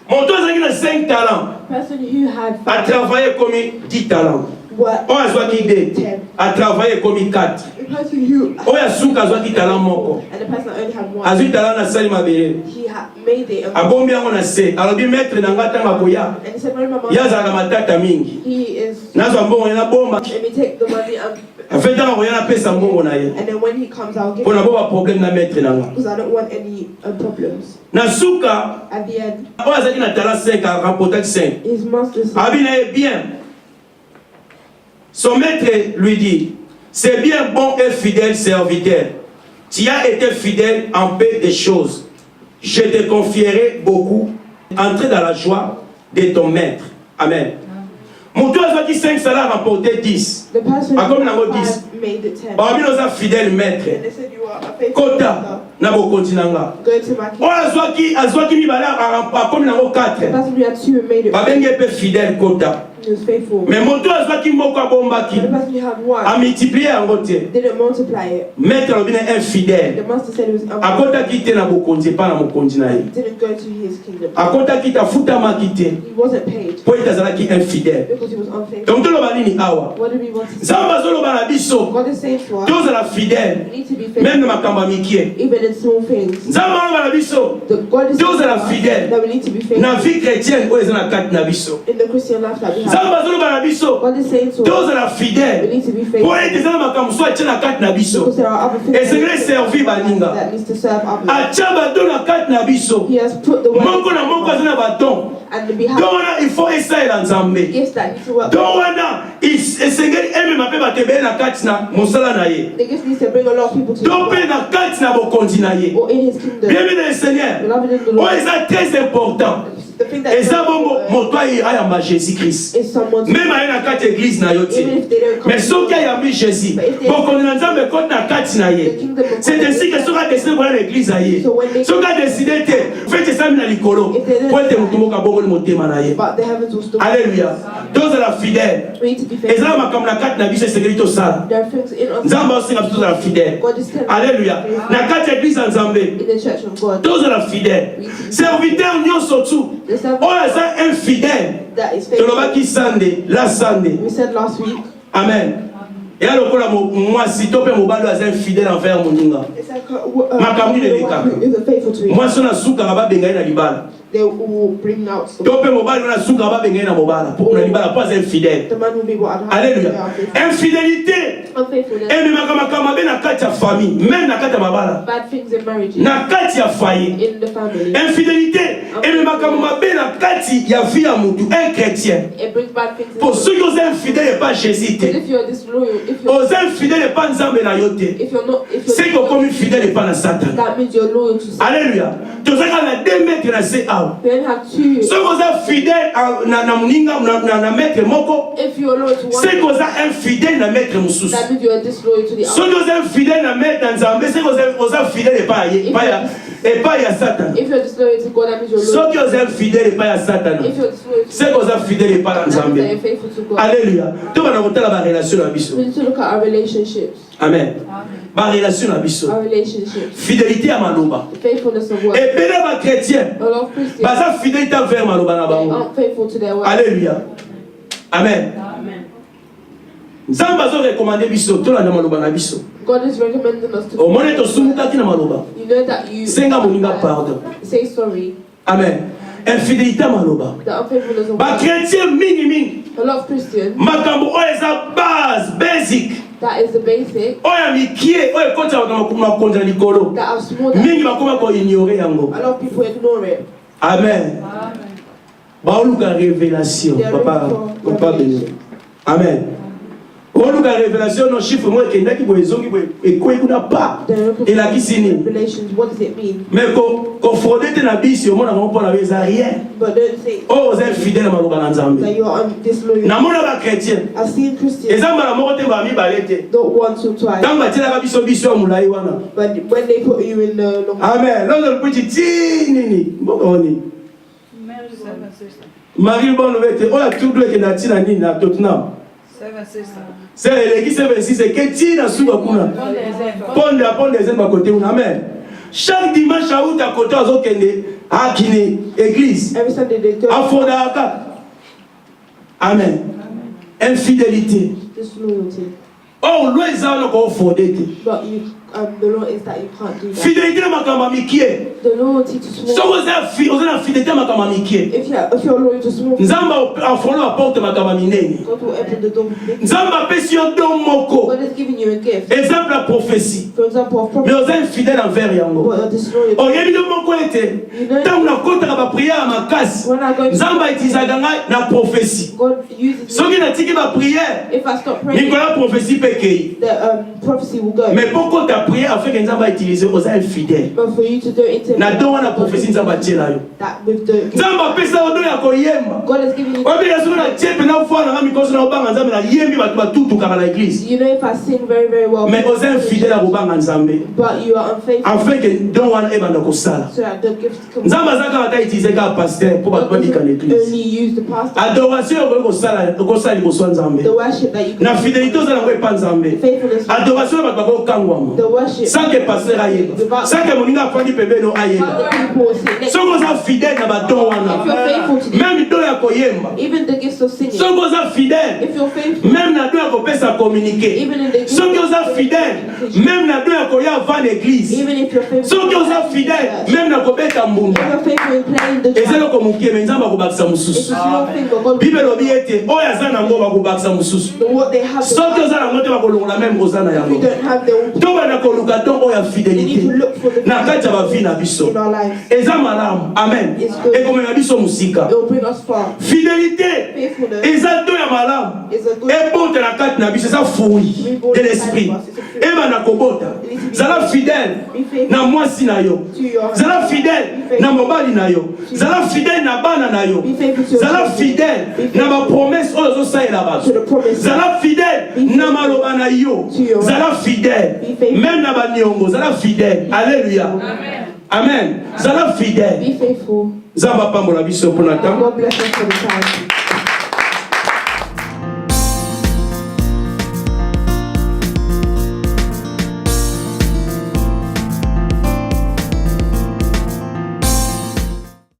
[SPEAKER 1] mon tour a 5 talents,
[SPEAKER 2] the person who had
[SPEAKER 1] a
[SPEAKER 2] 5
[SPEAKER 1] travaillé comme 10 talents.
[SPEAKER 2] worked.
[SPEAKER 1] On a joué 2, a travaillé comme 4.
[SPEAKER 2] The person who
[SPEAKER 1] On a souka a joué talent moko.
[SPEAKER 2] and the person that only had 1,
[SPEAKER 1] A joué talent na sali mabele.
[SPEAKER 2] he had made it.
[SPEAKER 1] A bombi yango na se. Alors bi maître na ngata makoya.
[SPEAKER 2] And he said, remember,
[SPEAKER 1] Yaza na matata mingi.
[SPEAKER 2] he is.
[SPEAKER 1] Nazo mbongo na bomba.
[SPEAKER 2] Let me take the money
[SPEAKER 1] Afeta na koya na pesa mbongo na ye.
[SPEAKER 2] and then when he comes, I'll give
[SPEAKER 1] Pona
[SPEAKER 2] him.
[SPEAKER 1] bo problème na maître na nga.
[SPEAKER 2] Because I don't want any problems.
[SPEAKER 1] Na souka,
[SPEAKER 2] At the end,
[SPEAKER 1] on a zaki na talent 5 a remporté 5.
[SPEAKER 2] his master said,
[SPEAKER 1] Abi na ye bien. Son maître lui dit, c'est bien bon et fidèle serviteur. Tu as été fidèle en peu de choses. Je te confierai beaucoup. Entrez dans la joie de ton maître. Amen. Mon tour a dit 5 salaires remporté 10.
[SPEAKER 2] the person
[SPEAKER 1] Ah, comme
[SPEAKER 2] who
[SPEAKER 1] la mot
[SPEAKER 2] had
[SPEAKER 1] 10.
[SPEAKER 2] 5 made it 10.
[SPEAKER 1] Babi nous a fidèle maître.
[SPEAKER 2] And they said, you are a faithful
[SPEAKER 1] Kota
[SPEAKER 2] master.
[SPEAKER 1] na bokonzi nanga.
[SPEAKER 2] Go to my
[SPEAKER 1] On
[SPEAKER 2] king.
[SPEAKER 1] azwaki mibale a comme nango
[SPEAKER 2] The
[SPEAKER 1] 4.
[SPEAKER 2] person who had 2 and made it.
[SPEAKER 1] Babenge pe fidèle kota.
[SPEAKER 2] He was faithful.
[SPEAKER 1] Mais mon tour azwaki moko abombaki.
[SPEAKER 2] The person who had 1
[SPEAKER 1] A multiplier yango te.
[SPEAKER 2] didn't multiply it.
[SPEAKER 1] Maître alobi na infidèle.
[SPEAKER 2] The master said it was unfaithful.
[SPEAKER 1] Akotaki te na bokonzi epa na mokonzi na ye.
[SPEAKER 2] Didn't go to his kingdom.
[SPEAKER 1] Akotaki te afutamaki te.
[SPEAKER 2] He wasn't paid
[SPEAKER 1] Po ete azalaki infidèle.
[SPEAKER 2] because he was unfaithful.
[SPEAKER 1] Donc toloba nini awa?
[SPEAKER 2] What do we want to say?
[SPEAKER 1] Nzambe azoloba na biso.
[SPEAKER 2] God is saying to us,
[SPEAKER 1] Tozala fidèle.
[SPEAKER 2] we need to be
[SPEAKER 1] Même na
[SPEAKER 2] faithful
[SPEAKER 1] makambo ya mikie.
[SPEAKER 2] even in small things.
[SPEAKER 1] Nzambe aloba na biso.
[SPEAKER 2] God is saying to
[SPEAKER 1] Tozala
[SPEAKER 2] us
[SPEAKER 1] fidèle.
[SPEAKER 2] that we need to be
[SPEAKER 1] Na
[SPEAKER 2] faithful
[SPEAKER 1] vie chrétienne oyo eza na kati na biso.
[SPEAKER 2] in the Christian life that we have.
[SPEAKER 1] Nzamba zolo ba na biso.
[SPEAKER 2] God is saying to us,
[SPEAKER 1] Tous la
[SPEAKER 2] we
[SPEAKER 1] fidèle.
[SPEAKER 2] need to be faithful.
[SPEAKER 1] Pour être dans makambo soit tient na carte na biso.
[SPEAKER 2] Because there are other things
[SPEAKER 1] Et c'est vrai servir baninga.
[SPEAKER 2] that needs to serve others.
[SPEAKER 1] Acha ba don na carte na biso.
[SPEAKER 2] He has put the word
[SPEAKER 1] Moko na moko azana ba don.
[SPEAKER 2] and the behalf
[SPEAKER 1] Donc wana il faut essayer la nzambe.
[SPEAKER 2] gifts that need to work.
[SPEAKER 1] Donc wana esengeli eme mape batebele na kati na mosala na ye.
[SPEAKER 2] The gift needs to bring a lot of people to
[SPEAKER 1] Donc
[SPEAKER 2] him
[SPEAKER 1] pe na kati na bokonzi na ye.
[SPEAKER 2] or in his kingdom.
[SPEAKER 1] Bienvenue dans le Seigneur.
[SPEAKER 2] Beloved in the
[SPEAKER 1] Oh,
[SPEAKER 2] Lord.
[SPEAKER 1] c'est très important.
[SPEAKER 2] The thing that
[SPEAKER 1] Et ça bongo moto ayamba Jésus-Christ.
[SPEAKER 2] is someone's
[SPEAKER 1] Même aye na kati église na yo te.
[SPEAKER 2] even if they don't come
[SPEAKER 1] Mais soki ayambi Jésus, bokonzi na nzambe kote na kati na ye. C'est ainsi que soki adeside koya na église na ye. Soki adeside te, fete esami na likolo. Po ete moto moko abongoli motema na ye.
[SPEAKER 2] but the heavens will still
[SPEAKER 1] Alléluia. Tozala fidèle.
[SPEAKER 2] we need to be faithful.
[SPEAKER 1] Ezala makambo na kati na biso esengeli tosala.
[SPEAKER 2] There are things in us.
[SPEAKER 1] Nzambe osenga biso tozala fidèle.
[SPEAKER 2] God is telling
[SPEAKER 1] Alléluia. Na kati ya église ya Nzambe.
[SPEAKER 2] in the church of God
[SPEAKER 1] Tozala fidèle. Serviteur nyonso tu.
[SPEAKER 2] the servant
[SPEAKER 1] Oyo aza infidèle.
[SPEAKER 2] that is faithful.
[SPEAKER 1] Tolobaki sande, la sande.
[SPEAKER 2] We said last week.
[SPEAKER 1] Amen. Et alors lokola mwasi to pe mobali aza infidèle envers moninga.
[SPEAKER 2] It's like
[SPEAKER 1] Makambo ile lekaka.
[SPEAKER 2] who is faithful to you.
[SPEAKER 1] Mwasi na sukaka babenga ye na libala.
[SPEAKER 2] They will bring out some.
[SPEAKER 1] To pe mobali na sukaka babenga ye na mobala. Na libala po aza infidèle.
[SPEAKER 2] The man will be what
[SPEAKER 1] Alléluia. Infidélité.
[SPEAKER 2] Unfaithfulness.
[SPEAKER 1] Ememaka makambo mabe na kati ya famille, même na kati ya mabala.
[SPEAKER 2] Bad things in marriages.
[SPEAKER 1] Na kati ya foyer.
[SPEAKER 2] In the family.
[SPEAKER 1] Infidélité. Ememaka mabe na kati ya vie ya mutu, un chrétien.
[SPEAKER 2] It brings bad things in
[SPEAKER 1] Pour ceux qui sont infidèles et pas Jésus.
[SPEAKER 2] Because if you're disloyal,
[SPEAKER 1] Aux infidèles et pas Nzambe na yote.
[SPEAKER 2] if you're not, if
[SPEAKER 1] C'est
[SPEAKER 2] you're
[SPEAKER 1] que comme fidèle et pas na Satan.
[SPEAKER 2] that means you're loyal to Satan.
[SPEAKER 1] Alléluia. Tu sais qu'on a 2 mètres na se awa.
[SPEAKER 2] Then have two.
[SPEAKER 1] Ceux qui sont fidèles na muninga na maître moko.
[SPEAKER 2] If you're loyal to one,
[SPEAKER 1] C'est qu'on a infidèle na maître mususu.
[SPEAKER 2] that means you're disloyal to the
[SPEAKER 1] Ceux
[SPEAKER 2] other.
[SPEAKER 1] qui sont infidèles na maître Nzambe, c'est qu'on a fidèle et pas ya Satan.
[SPEAKER 2] If you're disloyal to God, that means you're
[SPEAKER 1] Ceux
[SPEAKER 2] loyal.
[SPEAKER 1] qui sont fidèles et pas ya Satan.
[SPEAKER 2] If you're disloyal to
[SPEAKER 1] C'est qu'on a fidèle et pas
[SPEAKER 2] that means
[SPEAKER 1] Nzambe.
[SPEAKER 2] that you're faithful to God.
[SPEAKER 1] Alléluia. Tu vas nous la relation na biso.
[SPEAKER 2] We need to look at our relationships.
[SPEAKER 1] Amen. Ma relation na biso.
[SPEAKER 2] Our relationships.
[SPEAKER 1] Fidélité à maloba.
[SPEAKER 2] The faithfulness of word.
[SPEAKER 1] Et béné ba chrétien.
[SPEAKER 2] A lot of Christians
[SPEAKER 1] Baza fidélité envers maloba na bango.
[SPEAKER 2] aren't faithful to their word.
[SPEAKER 1] Alléluia. Amen. Nzambe azo recommander biso to la maloba na biso.
[SPEAKER 2] God is recommending us to.
[SPEAKER 1] Au moins to sumukaki na maloba.
[SPEAKER 2] You know that you.
[SPEAKER 1] Senga moninga pardon.
[SPEAKER 2] Say sorry.
[SPEAKER 1] Amen. Infidélité à maloba.
[SPEAKER 2] The unfaithfulness of
[SPEAKER 1] Ba
[SPEAKER 2] word.
[SPEAKER 1] chrétien mingi.
[SPEAKER 2] A lot of Christians.
[SPEAKER 1] Makambo oyo eza base basic.
[SPEAKER 2] That is the basic.
[SPEAKER 1] Oyo mikie oyo kota makonza likolo.
[SPEAKER 2] That are small.
[SPEAKER 1] Mingi bakoma ko ignorer yango.
[SPEAKER 2] A lot of people ignore it.
[SPEAKER 1] Amen. Baoluka révélation. Papa béni. Amen. Baoluka révélation no chiffre moi kendaki bo ezongi bo ekwe kuna pa. Elaki sini.
[SPEAKER 2] Relations. What does it mean?
[SPEAKER 1] Mais ko frauder te na bisi omona ngo pona beza rien.
[SPEAKER 2] But don't say
[SPEAKER 1] Oh, vous êtes fidèle à maloba na Nzambe.
[SPEAKER 2] that you are disloyal.
[SPEAKER 1] Na mona ba chrétien.
[SPEAKER 2] I've seen Christians
[SPEAKER 1] Ezamba na moko te ba mi balete.
[SPEAKER 2] not once or twice,
[SPEAKER 1] Tamba tela ka biso biso mulai wana.
[SPEAKER 2] but when they put you in the long
[SPEAKER 1] Amen. Lorsque le petit nini, mbokoni. Marie bonne vete. Oya tout doit que na tina nini na Tottenham. C'est l'église 76 et que tina suba kuna. Ponde zemba côté una. Amen. Chaque dimanche à out à côté aux kende akini église.
[SPEAKER 2] every Sunday they go
[SPEAKER 1] Afonda aka. Amen. Infidélité.
[SPEAKER 2] disloyalty.
[SPEAKER 1] Oh, loi ezana ko fondete.
[SPEAKER 2] But you, the law is that you can't do that.
[SPEAKER 1] Fidélité na makamba mikie.
[SPEAKER 2] The loyalty to small.
[SPEAKER 1] So vous avez fidélité na makamba mikie.
[SPEAKER 2] If you're loyal to small,
[SPEAKER 1] Nzamba afono apporte makamba minene.
[SPEAKER 2] God will open the door.
[SPEAKER 1] Nzamba pesi yo don moko.
[SPEAKER 2] God has given you a gift.
[SPEAKER 1] Exemple la prophétie.
[SPEAKER 2] For example, of
[SPEAKER 1] Mais
[SPEAKER 2] prophecy,
[SPEAKER 1] vous êtes fidèle envers yango.
[SPEAKER 2] but you're disloyal.
[SPEAKER 1] Oyebi yo moko ete. Tant na kota ba prière makasi.
[SPEAKER 2] When I go to
[SPEAKER 1] Nzamba itizaga ngai na prophétie.
[SPEAKER 2] God uses me.
[SPEAKER 1] Soki na tiki ba prière.
[SPEAKER 2] If I stop praying,
[SPEAKER 1] Nicolas prophétie pekei.
[SPEAKER 2] the prophecy will go.
[SPEAKER 1] Mais pourquoi ta prière afin que Nzamba utiliser aux infidèles.
[SPEAKER 2] But for you to do it in
[SPEAKER 1] Na don wana prophétie Nzamba tiela yo.
[SPEAKER 2] that with the
[SPEAKER 1] Nzamba pesa yo don ya koyemba.
[SPEAKER 2] God has given you.
[SPEAKER 1] Oyebi ya soki na tiepe na foi na mikoso na obanga Nzambe na yembi bato batutu kaka na église.
[SPEAKER 2] You know, if I sing very, very well,
[SPEAKER 1] Mais aux infidèles à obanga Nzambe.
[SPEAKER 2] but you are unfaithful,
[SPEAKER 1] Afin que don wana ebanda kosala.
[SPEAKER 2] so that the gift can
[SPEAKER 1] Nzamba azaka ata utiliser ka pasteur pour bato babika na église.
[SPEAKER 2] only use the pastor.
[SPEAKER 1] Adoration okoki kosala liboso ya Nzambe.
[SPEAKER 2] The worship that you
[SPEAKER 1] Na
[SPEAKER 2] can
[SPEAKER 1] fidélité ozala ngo epa Nzambe.
[SPEAKER 2] faithfulness,
[SPEAKER 1] Adoration bato bakoki kokangwama.
[SPEAKER 2] the worship.
[SPEAKER 1] Sans que pasteur aille. Sans que mon gars prenne bébé no aille. Si vous êtes fidèle à bateau même dans la koyemba.
[SPEAKER 2] Even the gifts of singing.
[SPEAKER 1] Si vous êtes fidèle,
[SPEAKER 2] If you're faithful,
[SPEAKER 1] même dans la kope sa communiquer.
[SPEAKER 2] even in the
[SPEAKER 1] Si vous êtes fidèle, même dans la koya va l'église.
[SPEAKER 2] even if you're faithful,
[SPEAKER 1] Si vous êtes fidèle, même dans la kope tambunda.
[SPEAKER 2] if you're faithful in playing the
[SPEAKER 1] Et c'est
[SPEAKER 2] drum,
[SPEAKER 1] là comme qui mais nzamba ko bakisa
[SPEAKER 2] it's
[SPEAKER 1] mususu.
[SPEAKER 2] a small thing, but God
[SPEAKER 1] Bible obi ete oya za nango ba ko bakisa mususu.
[SPEAKER 2] what they have.
[SPEAKER 1] So que za nango te ba ko longola même ozana
[SPEAKER 2] If you
[SPEAKER 1] yango.
[SPEAKER 2] don't have, they will.
[SPEAKER 1] To ba na ko luka to oya
[SPEAKER 2] We need to
[SPEAKER 1] fidélité.
[SPEAKER 2] look for the
[SPEAKER 1] Na kati ya ba vie na biso.
[SPEAKER 2] in our lives.
[SPEAKER 1] Eza malamu. Amen.
[SPEAKER 2] It's good.
[SPEAKER 1] Et comme na biso musika.
[SPEAKER 2] It will bring us far.
[SPEAKER 1] Fidélité.
[SPEAKER 2] Faithfulness
[SPEAKER 1] Eza to ya malamu.
[SPEAKER 2] is a good
[SPEAKER 1] Et bonte na kati na biso eza fruit de l'esprit. Et ba na kobota. Zala fidèle na mwasi na yo.
[SPEAKER 2] to your
[SPEAKER 1] Zala fidèle na mobali na yo. Zala fidèle na bana na yo.
[SPEAKER 2] Be faithful to your
[SPEAKER 1] Zala
[SPEAKER 2] children.
[SPEAKER 1] fidèle na ba promesse oyo ozosalela
[SPEAKER 2] To the
[SPEAKER 1] bato.
[SPEAKER 2] promise.
[SPEAKER 1] Zala fidèle na maloba na yo. Zala fidèle même na baniongo. Zala fidèle. Alléluia. Amen. Zala fidèle.
[SPEAKER 2] Be faithful.
[SPEAKER 1] Zamba pambola biso pour Nathan.
[SPEAKER 2] God bless us for the time.